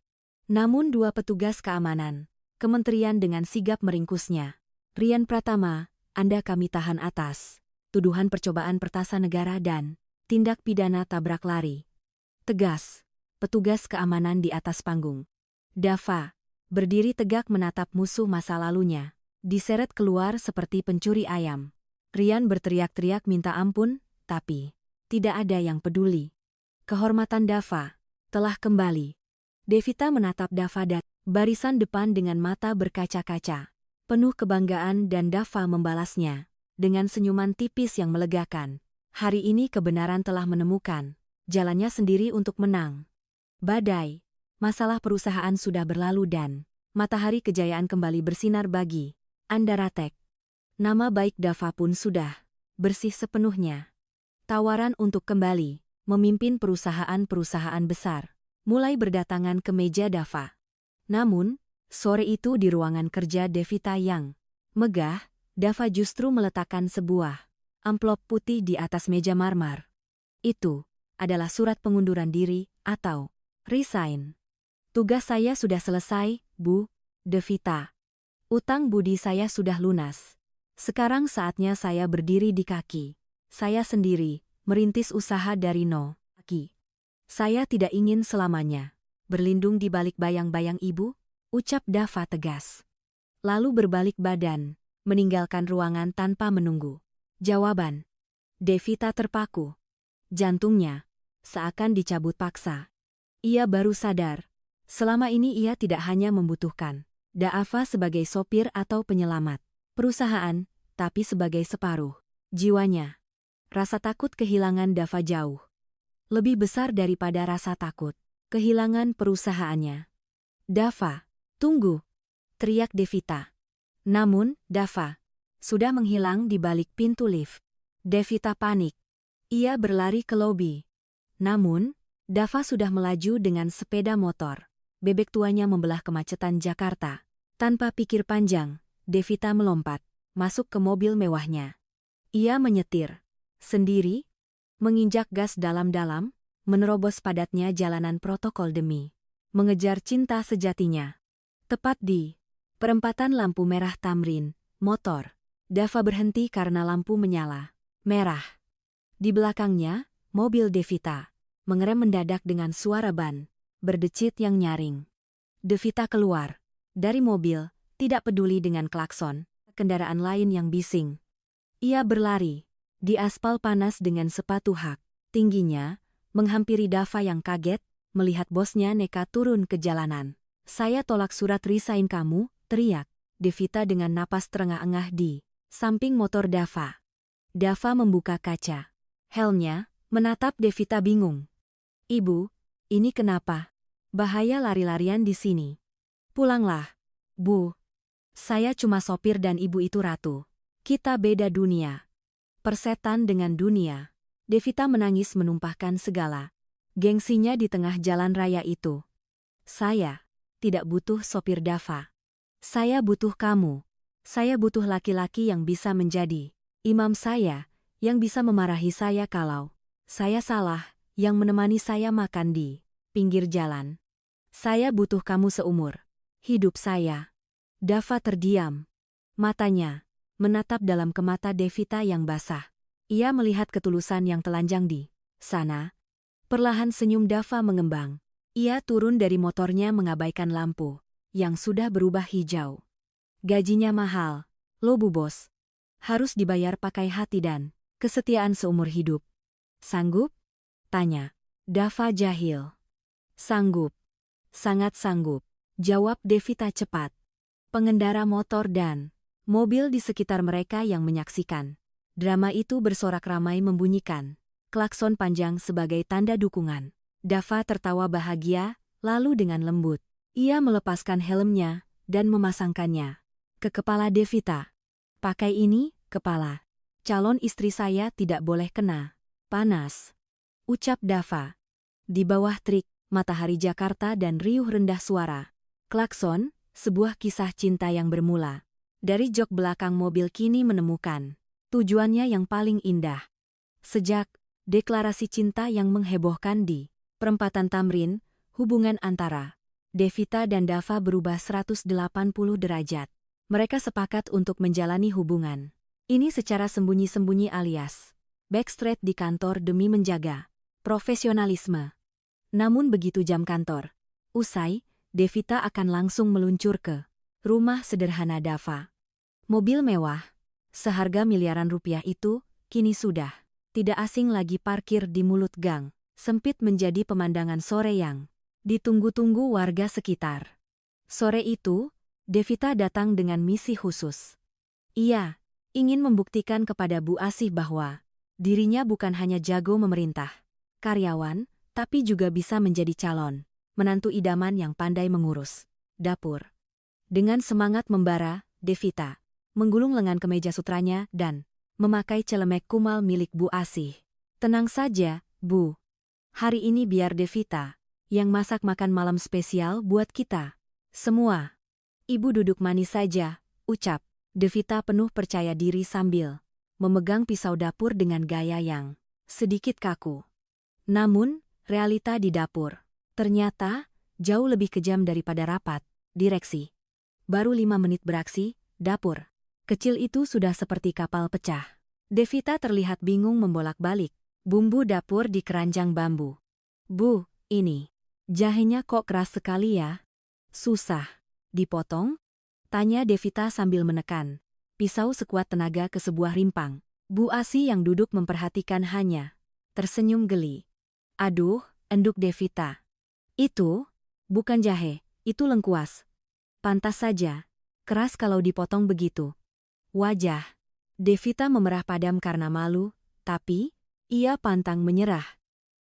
Namun dua petugas keamanan kementerian dengan sigap meringkusnya. Rian Pratama, Anda kami tahan atas tuduhan percobaan pertasan negara dan tindak pidana tabrak lari. Tegas. Petugas keamanan di atas panggung. Dava berdiri tegak menatap musuh masa lalunya. Diseret keluar seperti pencuri ayam. Rian berteriak-teriak minta ampun, tapi tidak ada yang peduli. Kehormatan Dava telah kembali. Devita menatap Dava dan barisan depan dengan mata berkaca-kaca. Penuh kebanggaan dan Dava membalasnya dengan senyuman tipis yang melegakan. Hari ini kebenaran telah menemukan jalannya sendiri untuk menang. Badai, masalah perusahaan sudah berlalu dan matahari kejayaan kembali bersinar bagi Andaratek. Nama baik Dava pun sudah bersih sepenuhnya. Tawaran untuk kembali memimpin perusahaan-perusahaan besar mulai berdatangan ke meja Dava. Namun, sore itu di ruangan kerja Devita yang megah, Dava justru meletakkan sebuah amplop putih di atas meja marmer. Itu adalah surat pengunduran diri atau resign. Tugas saya sudah selesai, Bu Devita. Utang budi saya sudah lunas. Sekarang saatnya saya berdiri di kaki saya sendiri, merintis usaha dari nol. Saya tidak ingin selamanya berlindung di balik bayang-bayang ibu, ucap Dava tegas. Lalu berbalik badan, meninggalkan ruangan tanpa menunggu jawaban. Devita terpaku. Jantungnya seakan dicabut paksa. Ia baru sadar, selama ini ia tidak hanya membutuhkan Dava sebagai sopir atau penyelamat perusahaan, tapi sebagai separuh jiwanya. Rasa takut kehilangan Dava jauh lebih besar daripada rasa takut kehilangan perusahaannya. Dava, tunggu, teriak Devita. Namun, Dava sudah menghilang di balik pintu lift. Devita panik. Ia berlari ke lobi. Namun, Dava sudah melaju dengan sepeda motor. Bebek tuanya membelah kemacetan Jakarta. Tanpa pikir panjang, Devita melompat, masuk ke mobil mewahnya. Ia menyetir sendiri, menginjak gas dalam-dalam, menerobos padatnya jalanan protokol demi mengejar cinta sejatinya. Tepat di perempatan lampu merah Tamrin, motor Dava berhenti karena lampu menyala merah. Di belakangnya, mobil Devita mengerem mendadak dengan suara ban berdecit yang nyaring. Devita keluar dari mobil, tidak peduli dengan klakson kendaraan lain yang bising. Ia berlari di aspal panas dengan sepatu hak tingginya, menghampiri Dava yang kaget melihat bosnya nekat turun ke jalanan. Saya tolak surat resign kamu, teriak Devita dengan napas terengah-engah di samping motor Dava. Dava membuka kaca helmnya, menatap Devita bingung. Ibu, ini kenapa? Bahaya lari-larian di sini. Pulanglah, Bu. Saya cuma sopir dan ibu itu ratu. Kita beda dunia. Persetan dengan dunia. Devita menangis menumpahkan segala gengsinya di tengah jalan raya itu. Saya tidak butuh sopir Dava. Saya butuh kamu. Saya butuh laki-laki yang bisa menjadi imam saya, yang bisa memarahi saya kalau saya salah, yang menemani saya makan di pinggir jalan. Saya butuh kamu seumur hidup saya. Dava terdiam. Matanya menatap dalam ke mata Devita yang basah. Ia melihat ketulusan yang telanjang di sana. Perlahan senyum Dava mengembang. Ia turun dari motornya mengabaikan lampu yang sudah berubah hijau. Gajinya mahal, loh Bu Bos. Harus dibayar pakai hati dan kesetiaan seumur hidup. Sanggup? Tanya Dava jahil. Sanggup. Sangat sanggup, jawab Devita cepat. Pengendara motor dan mobil di sekitar mereka yang menyaksikan drama itu bersorak ramai membunyikan klakson panjang sebagai tanda dukungan. Dava tertawa bahagia, lalu dengan lembut ia melepaskan helmnya dan memasangkannya ke kepala Devita. Pakai ini, kepala calon istri saya tidak boleh kena panas, ucap Dava. Di bawah terik matahari Jakarta dan riuh rendah suara klakson, sebuah kisah cinta yang bermula dari jok belakang mobil kini menemukan tujuannya yang paling indah. Sejak deklarasi cinta yang menghebohkan di perempatan Tamrin, hubungan antara Devita dan Dava berubah 180 derajat. Mereka sepakat untuk menjalani hubungan ini secara sembunyi-sembunyi alias backstreet di kantor demi menjaga profesionalisme. Namun begitu jam kantor usai, Devita akan langsung meluncur ke rumah sederhana Dava. Mobil mewah seharga miliaran rupiah itu kini sudah tidak asing lagi parkir di mulut gang sempit menjadi pemandangan sore yang ditunggu-tunggu warga sekitar. Sore itu, Devita datang dengan misi khusus. Ia ingin membuktikan kepada Bu Asih bahwa dirinya bukan hanya jago memerintah karyawan, tapi juga bisa menjadi calon menantu idaman yang pandai mengurus dapur. Dengan semangat membara, Devita menggulung lengan kemeja sutranya dan memakai celemek kumal milik Bu Asih. Tenang saja, Bu. Hari ini biar Devita yang masak makan malam spesial buat kita semua. Ibu duduk manis saja, ucap Devita penuh percaya diri sambil memegang pisau dapur dengan gaya yang sedikit kaku. Namun, realita di dapur ternyata jauh lebih kejam daripada rapat direksi. Baru 5 menit beraksi, dapur kecil itu sudah seperti kapal pecah. Devita terlihat bingung membolak-balik bumbu dapur di keranjang bambu. Bu, ini. Jahenya kok keras sekali ya? Susah. Dipotong? Tanya Devita sambil menekan pisau sekuat tenaga ke sebuah rimpang. Bu Asi yang duduk memperhatikan hanya tersenyum geli. Aduh, enduk Devita. Itu bukan jahe, itu lengkuas. Pantas saja. Keras kalau dipotong begitu. Wajah Devita memerah padam karena malu, tapi ia pantang menyerah.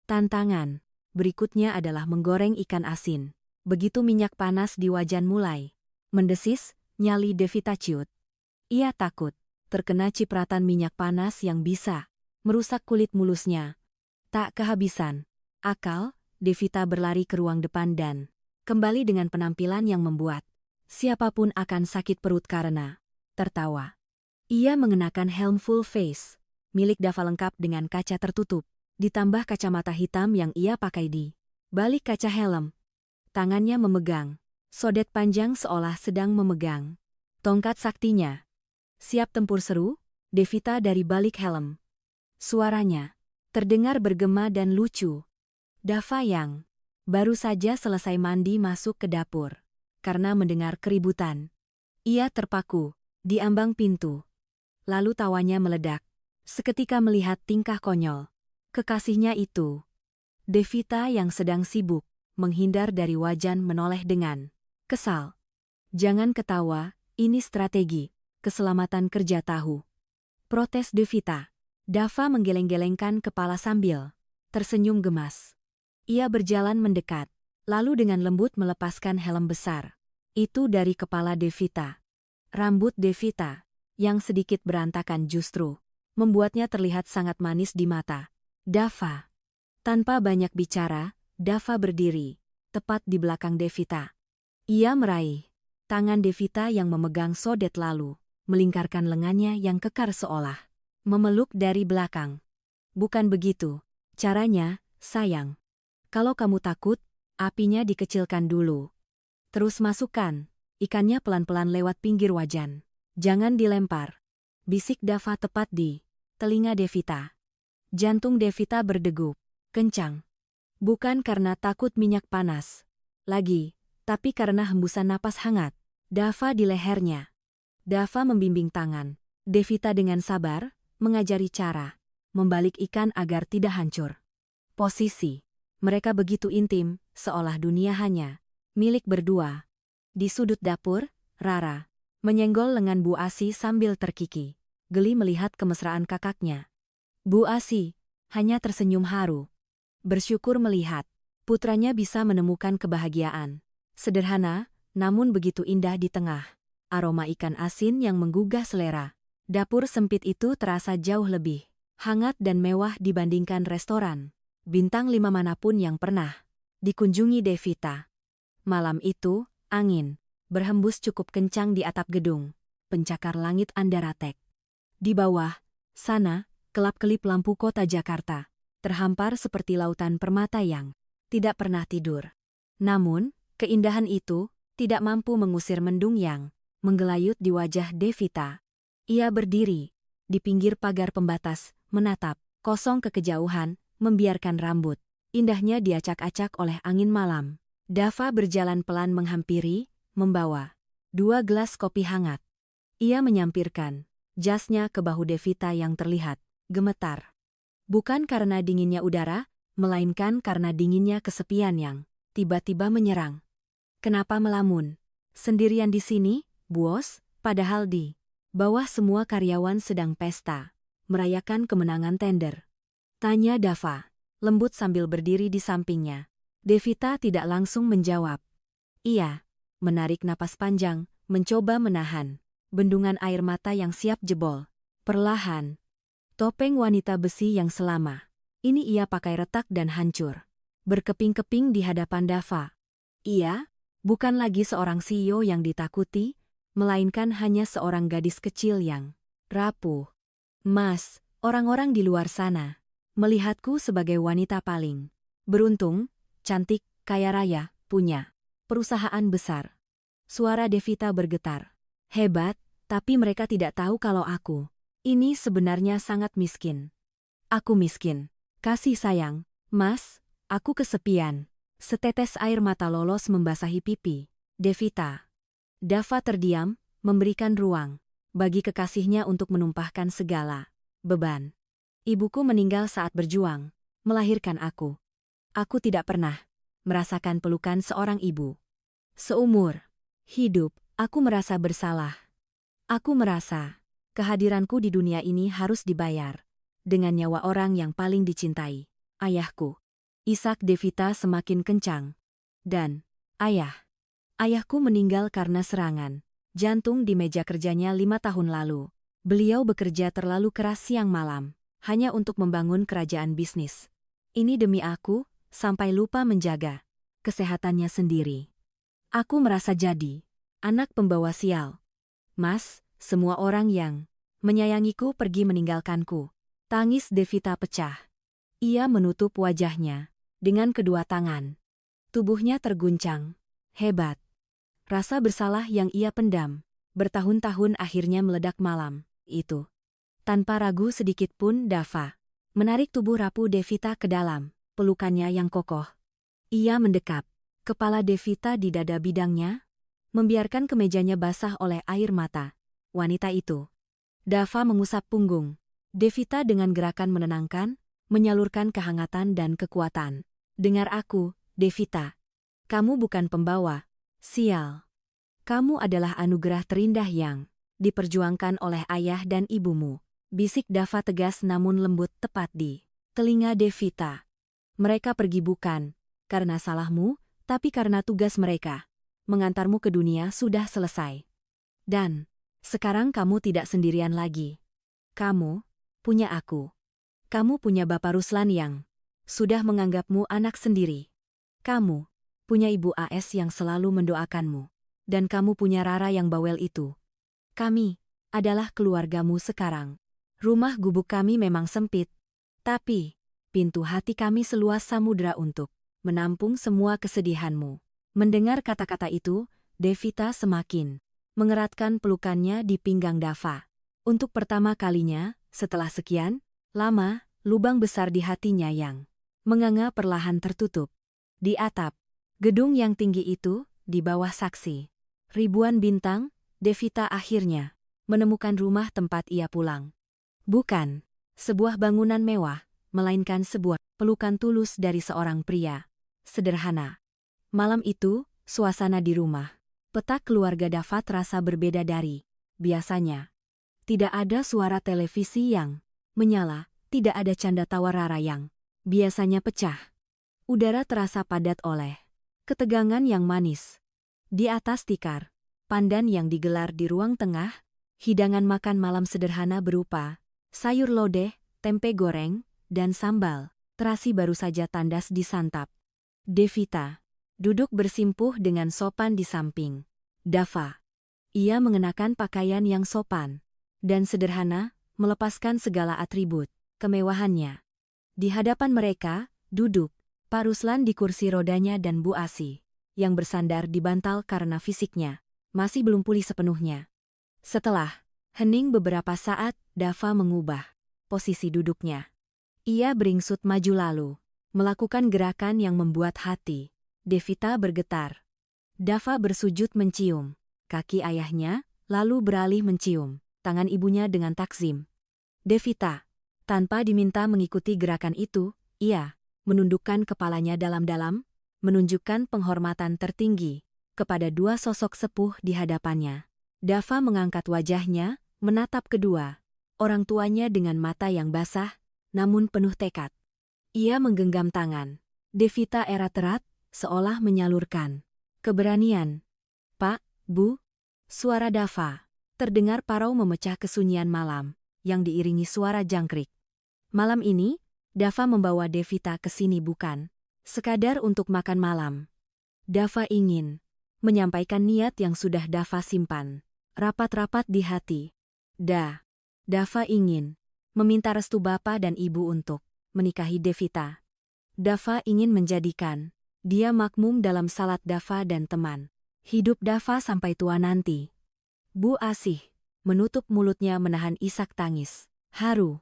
Tantangan berikutnya adalah menggoreng ikan asin. Begitu minyak panas di wajan mulai mendesis, nyali Devita ciut. Ia takut terkena cipratan minyak panas yang bisa merusak kulit mulusnya. Tak kehabisan akal, Devita berlari ke ruang depan dan kembali dengan penampilan yang membuat siapapun akan sakit perut karena tertawa. Ia mengenakan helm full face, milik Dava lengkap dengan kaca tertutup, ditambah kacamata hitam yang ia pakai di balik kaca helm. Tangannya memegang sodet panjang seolah sedang memegang tongkat saktinya. Siap tempur, seru Devita dari balik helm. Suaranya terdengar bergema dan lucu. Dava yang baru saja selesai mandi masuk ke dapur. Karena mendengar keributan, ia terpaku di ambang pintu. Lalu tawanya meledak seketika melihat tingkah konyol kekasihnya itu. Devita yang sedang sibuk menghindar dari wajan menoleh dengan kesal. Jangan ketawa, ini strategi keselamatan kerja tahu. Protes Devita. Dava menggeleng-gelengkan kepala sambil tersenyum gemas. Ia berjalan mendekat, lalu dengan lembut melepaskan helm besar itu dari kepala Devita. Rambut Devita yang sedikit berantakan justru membuatnya terlihat sangat manis di mata Dava. Tanpa banyak bicara, Dava berdiri tepat di belakang Devita. Ia meraih tangan Devita yang memegang sodet lalu melingkarkan lengannya yang kekar seolah memeluk dari belakang. Bukan begitu caranya, sayang. Kalau kamu takut, apinya dikecilkan dulu. Terus masukkan ikannya pelan-pelan lewat pinggir wajan. Jangan dilempar. Bisik Dava tepat di telinga Devita. Jantung Devita berdegup kencang. Bukan karena takut minyak panas lagi, tapi karena hembusan napas hangat Dava di lehernya. Dava membimbing tangan Devita dengan sabar, mengajari cara membalik ikan agar tidak hancur. Posisi mereka begitu intim, seolah dunia hanya milik berdua. Di sudut dapur, Rara menyenggol lengan Bu Asi sambil terkiki, geli melihat kemesraan kakaknya. Bu Asi hanya tersenyum haru, bersyukur melihat putranya bisa menemukan kebahagiaan. Sederhana, namun begitu indah di tengah aroma ikan asin yang menggugah selera. Dapur sempit itu terasa jauh lebih hangat dan mewah dibandingkan restoran bintang 5 manapun yang pernah dikunjungi Devita. Malam itu, angin berhembus cukup kencang di atap gedung pencakar langit Andaratek. Di bawah sana, kelap-kelip lampu kota Jakarta terhampar seperti lautan permata yang tidak pernah tidur. Namun, keindahan itu tidak mampu mengusir mendung yang menggelayut di wajah Devita. Ia berdiri di pinggir pagar pembatas, menatap kosong ke kejauhan, membiarkan rambut indahnya diacak-acak oleh angin malam. Dava berjalan pelan menghampiri, membawa 2 gelas kopi hangat. Ia menyampirkan jasnya ke bahu Devita yang terlihat gemetar. Bukan karena dinginnya udara, melainkan karena dinginnya kesepian yang tiba-tiba menyerang. Kenapa melamun sendirian di sini, Bos? Padahal di bawah semua karyawan sedang pesta, merayakan kemenangan tender. Tanya Dava, lembut sambil berdiri di sampingnya. Devita tidak langsung menjawab. Ia menarik napas panjang, mencoba menahan bendungan air mata yang siap jebol. Perlahan, topeng wanita besi yang selama ini ia pakai retak dan hancur berkeping-keping di hadapan Dava. Ia bukan lagi seorang CEO yang ditakuti, melainkan hanya seorang gadis kecil yang rapuh. Mas, orang-orang di luar sana melihatku sebagai wanita paling beruntung, cantik, kaya raya, punya perusahaan besar. Suara Devita bergetar. Hebat, tapi mereka tidak tahu kalau aku ini sebenarnya sangat miskin. Aku miskin. Kasih sayang, Mas, Aku kesepian. Setetes air mata lolos membasahi pipi. Devita. Dava terdiam, memberikan ruang bagi kekasihnya untuk menumpahkan segala beban. Ibuku meninggal saat berjuang melahirkan aku. Aku tidak pernah merasakan pelukan seorang ibu. Seumur hidup, aku merasa bersalah. Aku merasa kehadiranku di dunia ini harus dibayar dengan nyawa orang yang paling dicintai, ayahku. Isak Devita semakin kencang. Dan, ayahku meninggal karena serangan jantung di meja kerjanya 5 tahun lalu. Beliau bekerja terlalu keras siang malam, hanya untuk membangun kerajaan bisnis. Ini demi aku, sampai lupa menjaga kesehatannya sendiri. Aku merasa jadi anak pembawa sial. Mas, semua orang yang menyayangiku pergi meninggalkanku. Tangis Devita pecah. Ia menutup wajahnya dengan kedua tangan. Tubuhnya terguncang. Hebat. Rasa bersalah yang ia pendam bertahun-tahun akhirnya meledak malam itu. Tanpa ragu sedikit pun Dava menarik tubuh rapuh Devita ke dalam pelukannya yang kokoh. Ia mendekap kepala Devita di dada bidangnya, membiarkan kemejanya basah oleh air mata wanita itu. Dava mengusap punggung Devita dengan gerakan menenangkan, menyalurkan kehangatan dan kekuatan. Dengar aku, Devita. Kamu bukan pembawa sial. Kamu adalah anugerah terindah yang diperjuangkan oleh ayah dan ibumu. Bisik Dava tegas namun lembut tepat di telinga Devita. Mereka pergi bukan karena salahmu, tapi karena tugas mereka mengantarmu ke dunia sudah selesai. Dan sekarang kamu tidak sendirian lagi. Kamu punya aku. Kamu punya Bapak Ruslan yang sudah menganggapmu anak sendiri. Kamu punya Ibu AS yang selalu mendoakanmu. Dan kamu punya Rara yang bawel itu. Kami adalah keluargamu sekarang. Rumah gubuk kami memang sempit, tapi pintu hati kami seluas samudera untuk menampung semua kesedihanmu. Mendengar kata-kata itu, Devita semakin mengeratkan pelukannya di pinggang Dava. Untuk pertama kalinya, setelah sekian lama, lubang besar di hatinya yang menganga perlahan tertutup. Di atap gedung yang tinggi itu, di bawah saksi ribuan bintang, Devita akhirnya menemukan rumah tempat ia pulang. Bukan sebuah bangunan mewah, melainkan sebuah pelukan tulus dari seorang pria sederhana. Malam itu, suasana di rumah petak keluarga Dava terasa berbeda dari biasanya. Tidak ada suara televisi yang menyala, tidak ada canda tawa Rara yang biasanya pecah. Udara terasa padat oleh ketegangan yang manis. Di atas tikar pandan yang digelar di ruang tengah, hidangan makan malam sederhana berupa sayur lodeh, tempe goreng, dan sambal terasi baru saja tandas disantap. Devita duduk bersimpuh dengan sopan di samping Dava. Ia mengenakan pakaian yang sopan dan sederhana, melepaskan segala atribut kemewahannya. Di hadapan mereka, duduk Pak Ruslan di kursi rodanya dan Bu Asi, yang bersandar di bantal karena fisiknya masih belum pulih sepenuhnya. Setelah hening beberapa saat, Dava mengubah posisi duduknya. Ia beringsut maju lalu, melakukan gerakan yang membuat hati Devita bergetar. Dava bersujud mencium kaki ayahnya, lalu beralih mencium tangan ibunya dengan takzim. Devita, tanpa diminta mengikuti gerakan itu, ia menundukkan kepalanya dalam-dalam, menunjukkan penghormatan tertinggi kepada dua sosok sepuh di hadapannya. Dava mengangkat wajahnya, menatap kedua orang tuanya dengan mata yang basah, namun penuh tekad. Ia menggenggam tangan Devita erat-erat, seolah menyalurkan keberanian. Pak, Bu, suara Dava terdengar parau memecah kesunyian malam, yang diiringi suara jangkrik. Malam ini, Dava membawa Devita ke sini bukan sekadar untuk makan malam. Dava ingin menyampaikan niat yang sudah Dava simpan rapat-rapat di hati. Dava ingin meminta restu Bapa dan Ibu untuk menikahi Devita. Dava ingin menjadikan dia makmum dalam salat Dava dan teman hidup Dava sampai tua nanti. Bu Asih menutup mulutnya menahan isak tangis haru.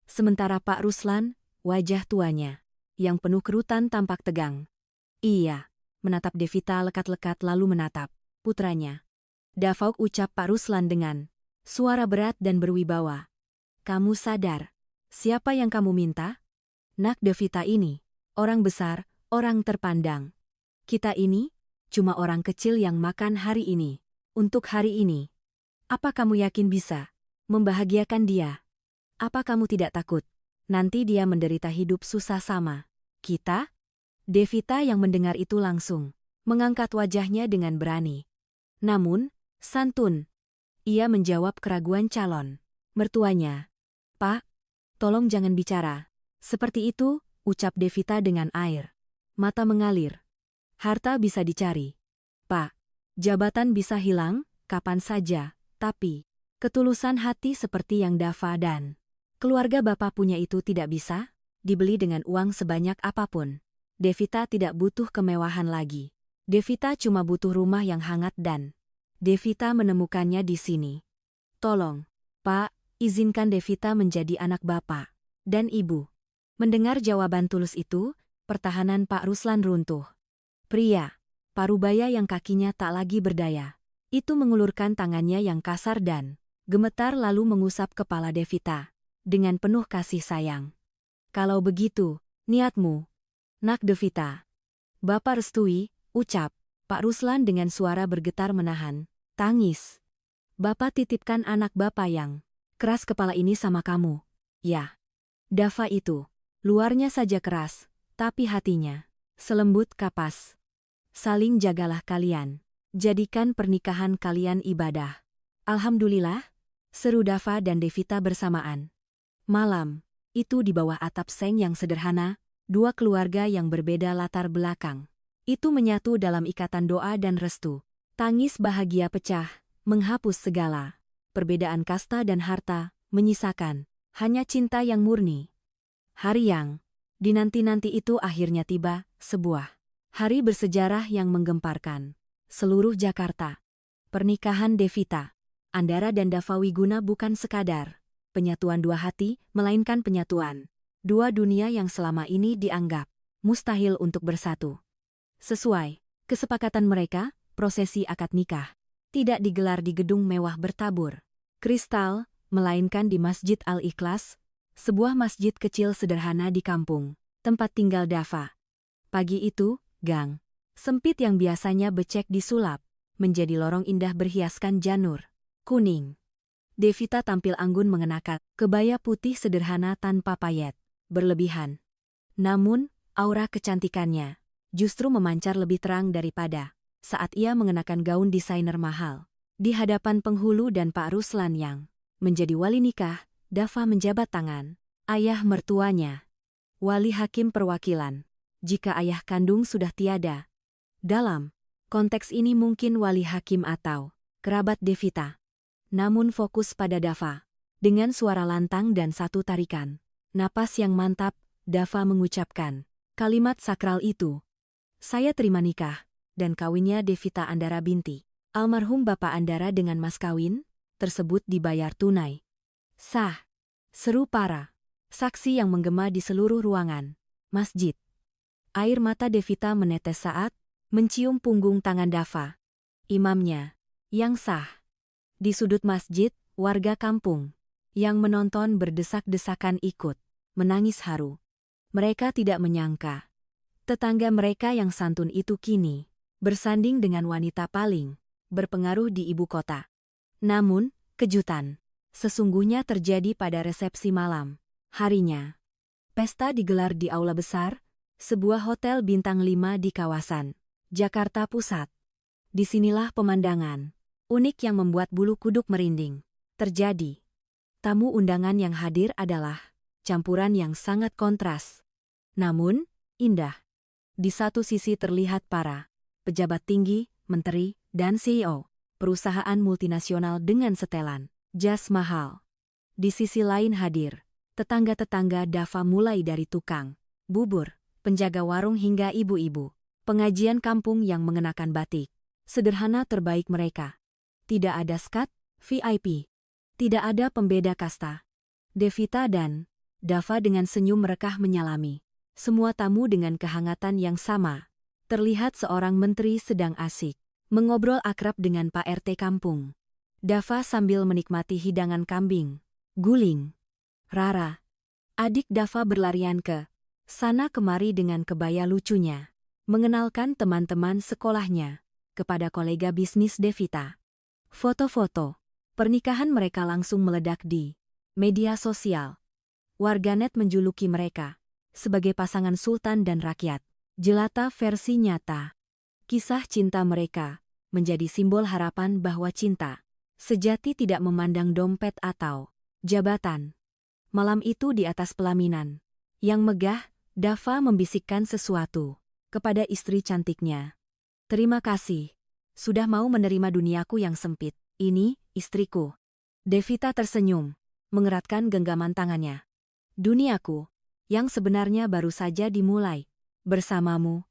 Sementara Pak Ruslan, wajah tuanya yang penuh kerutan tampak tegang. Iya, menatap Devita lekat-lekat lalu menatap putranya. Dava, ucap Pak Ruslan dengan suara berat dan berwibawa. Kamu sadar siapa yang kamu minta? Nak Devita ini, orang besar, orang terpandang. Kita ini, cuma orang kecil yang makan hari ini. Untuk hari ini. Apa kamu yakin bisa membahagiakan dia? Apa kamu tidak takut nanti dia menderita hidup susah sama kita? Devita yang mendengar itu langsung mengangkat wajahnya dengan berani. Namun, santun. Ia menjawab keraguan calon mertuanya. Pak, tolong jangan bicara seperti itu, ucap Devita dengan air mata mengalir. Harta bisa dicari, Pak. Jabatan bisa hilang kapan saja, tapi ketulusan hati seperti yang Dava dan keluarga Bapak punya itu tidak bisa dibeli dengan uang sebanyak apapun. Devita tidak butuh kemewahan lagi. Devita cuma butuh rumah yang hangat dan Devita menemukannya di sini. Tolong, Pak, izinkan Devita menjadi anak Bapak dan Ibu. Mendengar jawaban tulus itu, pertahanan Pak Ruslan runtuh. Pria parubaya yang kakinya tak lagi berdaya, itu mengulurkan tangannya yang kasar dan gemetar lalu mengusap kepala Devita dengan penuh kasih sayang. Kalau begitu, niatmu, Nak Devita. Bapak restui, ucap Pak Ruslan dengan suara bergetar menahan tangis. Bapak titipkan anak Bapak yang keras kepala ini sama kamu. Ya. Dava itu, luarnya saja keras, tapi hatinya selembut kapas. Saling jagalah kalian. Jadikan pernikahan kalian ibadah. Alhamdulillah, seru Dava dan Devita bersamaan. Malam itu di bawah atap seng yang sederhana, dua keluarga yang berbeda latar belakang itu menyatu dalam ikatan doa dan restu. Tangis bahagia pecah, menghapus segala perbedaan kasta dan harta, menyisakan hanya cinta yang murni. Hari yang dinanti-nanti itu akhirnya tiba, sebuah hari bersejarah yang menggemparkan seluruh Jakarta. Pernikahan Devita, Andara dan Dava Wiguna bukan sekadar penyatuan dua hati, melainkan penyatuan dua dunia yang selama ini dianggap mustahil untuk bersatu. Sesuai kesepakatan mereka, prosesi akad nikah tidak digelar di gedung mewah bertabur kristal, melainkan di Masjid Al-Ikhlas, sebuah masjid kecil sederhana di kampung tempat tinggal Dava. Pagi itu, gang sempit yang biasanya becek disulap menjadi lorong indah berhiaskan janur kuning. Devita tampil anggun mengenakan kebaya putih sederhana tanpa payet berlebihan. Namun, aura kecantikannya justru memancar lebih terang daripada saat ia mengenakan gaun desainer mahal. Di hadapan penghulu dan Pak Ruslan yang menjadi wali nikah, Dava menjabat tangan ayah mertuanya, wali hakim perwakilan. Jika ayah kandung sudah tiada, dalam konteks ini mungkin wali hakim atau kerabat Devita. Namun fokus pada Dava. Dengan suara lantang dan satu tarikan napas yang mantap, Dava mengucapkan kalimat sakral itu. Saya terima nikah dan kawinnya Devita Andara binti almarhum Bapak Andara dengan mas kawin tersebut dibayar tunai. Sah, seru para saksi yang menggema di seluruh ruangan masjid. Air mata Devita menetes saat mencium punggung tangan Dava. Imamnya yang sah. Di sudut masjid, warga kampung yang menonton berdesak-desakan ikut menangis haru. Mereka tidak menyangka tetangga mereka yang santun itu kini bersanding dengan wanita paling berpengaruh di ibu kota. Namun, kejutan sesungguhnya terjadi pada resepsi malam harinya. Pesta digelar di aula besar, sebuah hotel bintang 5 di kawasan Jakarta Pusat. Disinilah pemandangan unik yang membuat bulu kuduk merinding terjadi. Tamu undangan yang hadir adalah campuran yang sangat kontras, namun indah. Di satu sisi terlihat para pejabat tinggi, menteri, dan CEO perusahaan multinasional dengan setelan jas mahal. Di sisi lain hadir tetangga-tetangga Dava mulai dari tukang bubur, penjaga warung hingga ibu-ibu pengajian kampung yang mengenakan batik sederhana terbaik mereka. Tidak ada skat, VIP. Tidak ada pembeda kasta. Devita dan Dava dengan senyum merekah menyalami Semua tamu dengan kehangatan yang sama. Terlihat seorang menteri sedang asik mengobrol akrab dengan Pak RT kampung. Dava sambil menikmati hidangan kambing guling. Rara, adik Dava berlarian ke sana kemari dengan kebaya lucunya, mengenalkan teman-teman sekolahnya kepada kolega bisnis Devita. Foto-foto pernikahan mereka langsung meledak di media sosial. Warganet menjuluki mereka sebagai pasangan sultan dan rakyat. Jelata versi nyata. Kisah cinta mereka menjadi simbol harapan bahwa cinta sejati tidak memandang dompet atau jabatan. Malam itu di atas pelaminan yang megah, Dava membisikkan sesuatu kepada istri cantiknya. Terima kasih. Sudah mau menerima duniaku yang sempit. Ini, istriku. Devita tersenyum, mengeratkan genggaman tangannya. Duniaku, yang sebenarnya baru saja dimulai. Bersamamu,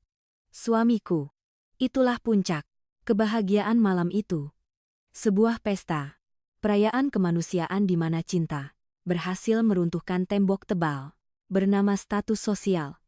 suamiku. Itulah puncak kebahagiaan malam itu. Sebuah pesta, perayaan kemanusiaan di mana cinta berhasil meruntuhkan tembok tebal bernama status sosial.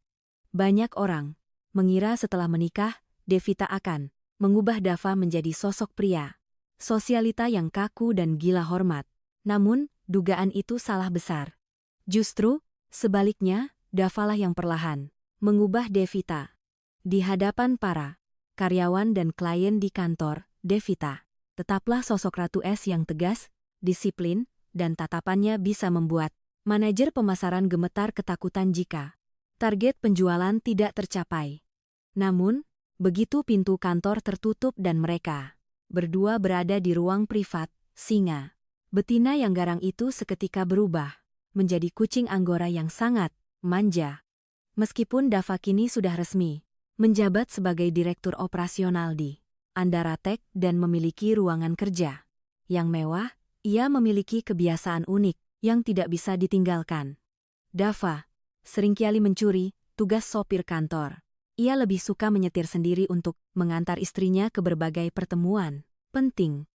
Banyak orang mengira setelah menikah, Devita akan mengubah Dava menjadi sosok pria sosialita yang kaku dan gila hormat. Namun, dugaan itu salah besar. Justru, sebaliknya, Dava lah yang perlahan mengubah Devita. Di hadapan para karyawan dan klien di kantor, Devita tetaplah sosok Ratu S yang tegas, disiplin, dan tatapannya bisa membuat manajer pemasaran gemetar ketakutan jika target penjualan tidak tercapai. Namun, begitu pintu kantor tertutup dan mereka berdua berada di ruang privat, singa betina yang garang itu seketika berubah menjadi kucing Anggora yang sangat manja. Meskipun Dava kini sudah resmi menjabat sebagai direktur operasional di Andara Tech dan memiliki ruangan kerja yang mewah, ia memiliki kebiasaan unik yang tidak bisa ditinggalkan. Dava seringkali mencuri tugas sopir kantor. Ia lebih suka menyetir sendiri untuk mengantar istrinya ke berbagai pertemuan penting.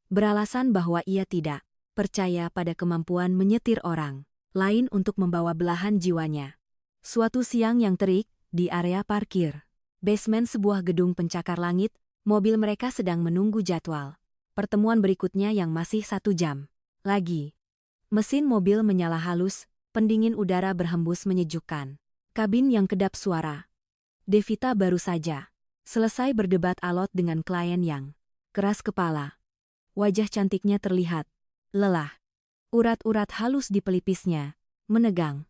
Beralasan bahwa ia tidak percaya pada kemampuan menyetir orang lain untuk membawa belahan jiwanya. Suatu siang yang terik, di area parkir basement sebuah gedung pencakar langit, mobil mereka sedang menunggu jadwal pertemuan berikutnya yang masih 1 jam lagi. Mesin mobil menyala halus, pendingin udara berhembus menyejukkan. Kabin yang kedap suara. Devita baru saja selesai berdebat alot dengan klien yang keras kepala. Wajah cantiknya terlihat lelah. Urat-urat halus di pelipisnya menegang.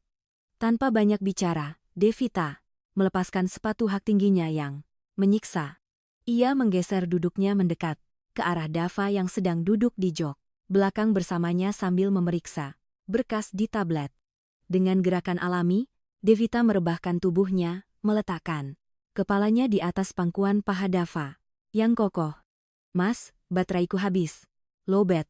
Tanpa banyak bicara, Devita melepaskan sepatu hak tingginya yang menyiksa. Ia menggeser duduknya mendekat ke arah Dava yang sedang duduk di jok belakang bersamanya sambil memeriksa berkas di tablet. Dengan gerakan alami, Devita merebahkan tubuhnya, meletakkan kepalanya di atas pangkuan paha Dava yang kokoh. Mas, bateraiku habis. Lowbat.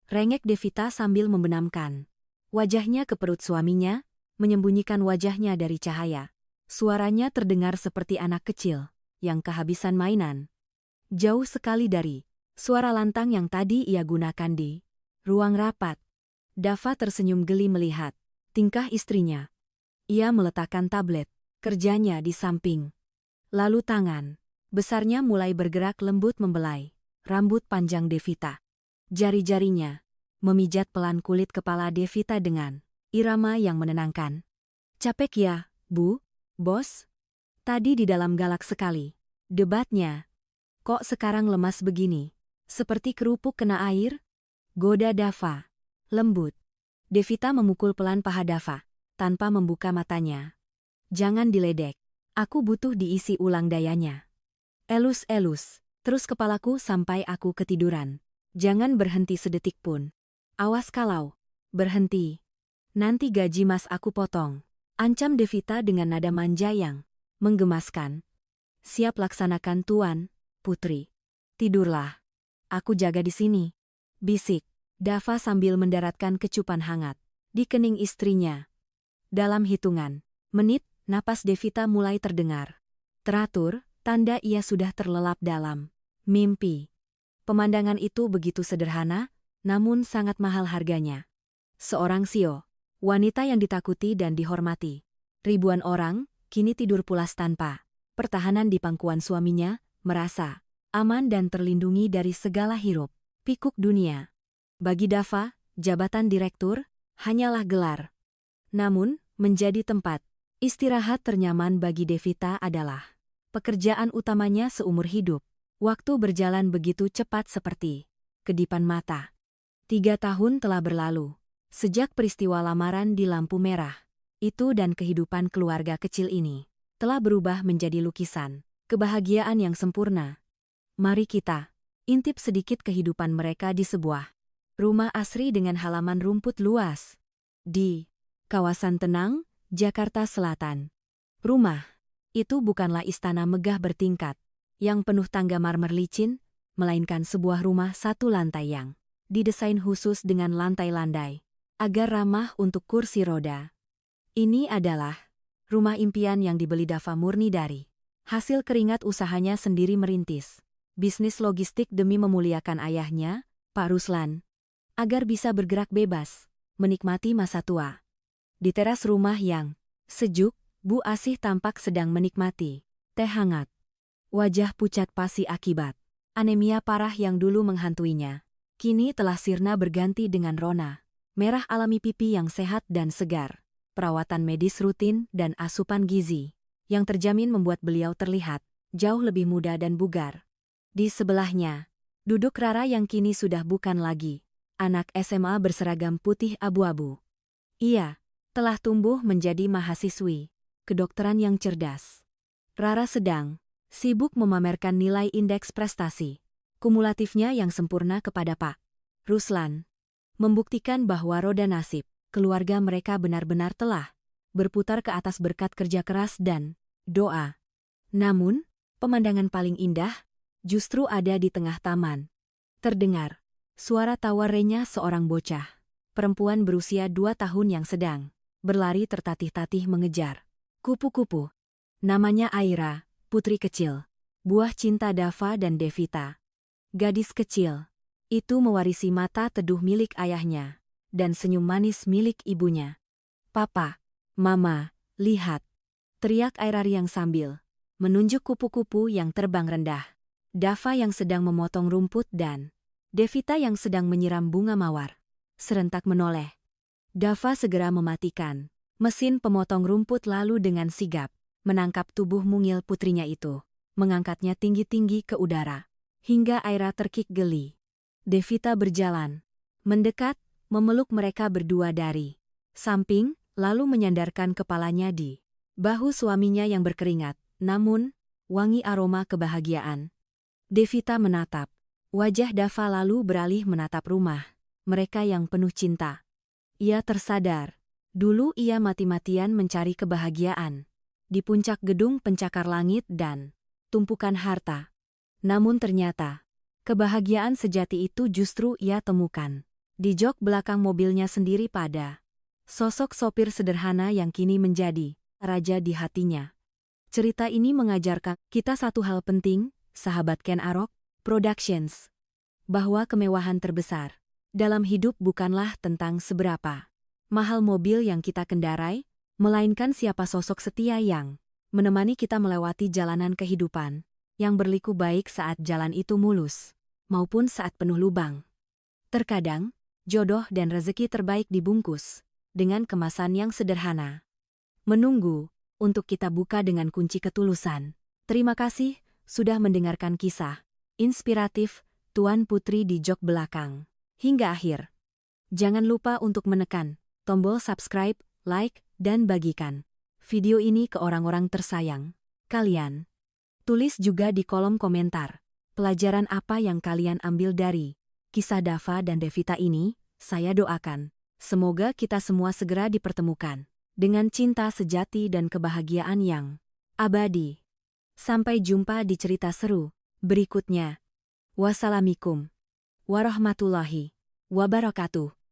Rengek Devita sambil membenamkan wajahnya ke perut suaminya, menyembunyikan wajahnya dari cahaya. Suaranya terdengar seperti anak kecil yang kehabisan mainan. Jauh sekali dari suara lantang yang tadi ia gunakan di ruang rapat. Dava tersenyum geli melihat tingkah istrinya. Ia meletakkan tablet kerjanya di samping. Lalu tangan besarnya mulai bergerak lembut membelai rambut panjang Devita. Jari-jarinya memijat pelan kulit kepala Devita dengan irama yang menenangkan. Capek ya, Bu? Bos? Tadi di dalam galak sekali. Debatnya. Kok sekarang lemas begini? Seperti kerupuk kena air? Goda Dava. Lembut. Devita memukul pelan paha Dava, tanpa membuka matanya. Jangan diledek. Aku butuh diisi ulang dayanya. Elus-elus. Terus kepalaku sampai aku ketiduran. Jangan berhenti sedetik pun. Awas kalau berhenti. Nanti gaji mas aku potong. Ancam Devita dengan nada manja yang menggemaskan. Siap laksanakan tuan, putri. Tidurlah. Aku jaga di sini. Bisik Dava sambil mendaratkan kecupan hangat di kening istrinya. Dalam hitungan menit, napas Devita mulai terdengar teratur, tanda ia sudah terlelap dalam mimpi. Pemandangan itu begitu sederhana, namun sangat mahal harganya. Seorang Sio, wanita yang ditakuti dan dihormati ribuan orang, kini tidur pulas tanpa pertahanan di pangkuan suaminya, merasa aman dan terlindungi dari segala hiruk pikuk dunia. Bagi Dava, jabatan direktur hanyalah gelar. Namun, menjadi tempat istirahat ternyaman bagi Devita adalah pekerjaan utamanya seumur hidup. Waktu berjalan begitu cepat seperti kedipan mata. 3 tahun telah berlalu sejak peristiwa lamaran di lampu merah. Itu dan kehidupan keluarga kecil ini telah berubah menjadi lukisan kebahagiaan yang sempurna. Mari kita intip sedikit kehidupan mereka di sebuah rumah asri dengan halaman rumput luas di kawasan tenang, Jakarta Selatan. Rumah itu bukanlah istana megah bertingkat yang penuh tangga marmer licin, melainkan sebuah rumah satu lantai yang didesain khusus dengan lantai landai agar ramah untuk kursi roda. Ini adalah rumah impian yang dibeli Dava murni dari hasil keringat usahanya sendiri merintis bisnis logistik demi memuliakan ayahnya, Pak Ruslan, agar bisa bergerak bebas, menikmati masa tua. Di teras rumah yang sejuk, Bu Asih tampak sedang menikmati teh hangat. Wajah pucat pasi akibat anemia parah yang dulu menghantuinya. Kini telah sirna berganti dengan rona merah alami, pipi yang sehat dan segar. Perawatan medis rutin dan asupan gizi yang terjamin membuat beliau terlihat jauh lebih muda dan bugar. Di sebelahnya, duduk Rara yang kini sudah bukan lagi anak SMA berseragam putih abu-abu. Ia telah tumbuh menjadi mahasiswi kedokteran yang cerdas. Rara sedang sibuk memamerkan nilai indeks prestasi kumulatifnya yang sempurna kepada Pak Ruslan, membuktikan bahwa roda nasib keluarga mereka benar-benar telah berputar ke atas berkat kerja keras dan doa. Namun, pemandangan paling indah justru ada di tengah taman. Terdengar suara tawa renyah seorang bocah perempuan berusia 2 tahun yang sedang berlari tertatih-tatih mengejar kupu-kupu. Namanya Aira, putri kecil, buah cinta Dava dan Devita. Gadis kecil itu mewarisi mata teduh milik ayahnya dan senyum manis milik ibunya. "Papa, Mama, lihat!" teriak Aira riang sambil menunjuk kupu-kupu yang terbang rendah. Dava yang sedang memotong rumput dan Devita yang sedang menyiram bunga mawar serentak menoleh. Dava segera mematikan mesin pemotong rumput lalu dengan sigap menangkap tubuh mungil putrinya itu, mengangkatnya tinggi-tinggi ke udara, hingga Aira terkik geli. Devita berjalan mendekat, memeluk mereka berdua dari samping, lalu menyandarkan kepalanya di bahu suaminya yang berkeringat, namun wangi aroma kebahagiaan. Devita menatap wajah Dava lalu beralih menatap rumah mereka yang penuh cinta. Ia tersadar, dulu ia mati-matian mencari kebahagiaan di puncak gedung pencakar langit dan tumpukan harta. Namun ternyata, kebahagiaan sejati itu justru ia temukan di jok belakang mobilnya sendiri pada sosok sopir sederhana yang kini menjadi raja di hatinya. Cerita ini mengajarkan kita satu hal penting, sahabat Ken Arok Productions, bahwa kemewahan terbesar dalam hidup bukanlah tentang seberapa mahal mobil yang kita kendarai, melainkan siapa sosok setia yang menemani kita melewati jalanan kehidupan yang berliku, baik saat jalan itu mulus maupun saat penuh lubang. Terkadang, jodoh dan rezeki terbaik dibungkus dengan kemasan yang sederhana, menunggu untuk kita buka dengan kunci ketulusan. Terima kasih sudah mendengarkan kisah inspiratif Tuan Putri di Jok Belakang hingga akhir. Jangan lupa untuk menekan tombol subscribe, like, dan bagikan video ini ke orang-orang tersayang kalian. Tulis juga di kolom komentar pelajaran apa yang kalian ambil dari kisah Dava dan Devita ini. Saya doakan semoga kita semua segera dipertemukan dengan cinta sejati dan kebahagiaan yang abadi. Sampai jumpa di cerita seru berikutnya. Wassalamualaikum warahmatullahi wabarakatuh.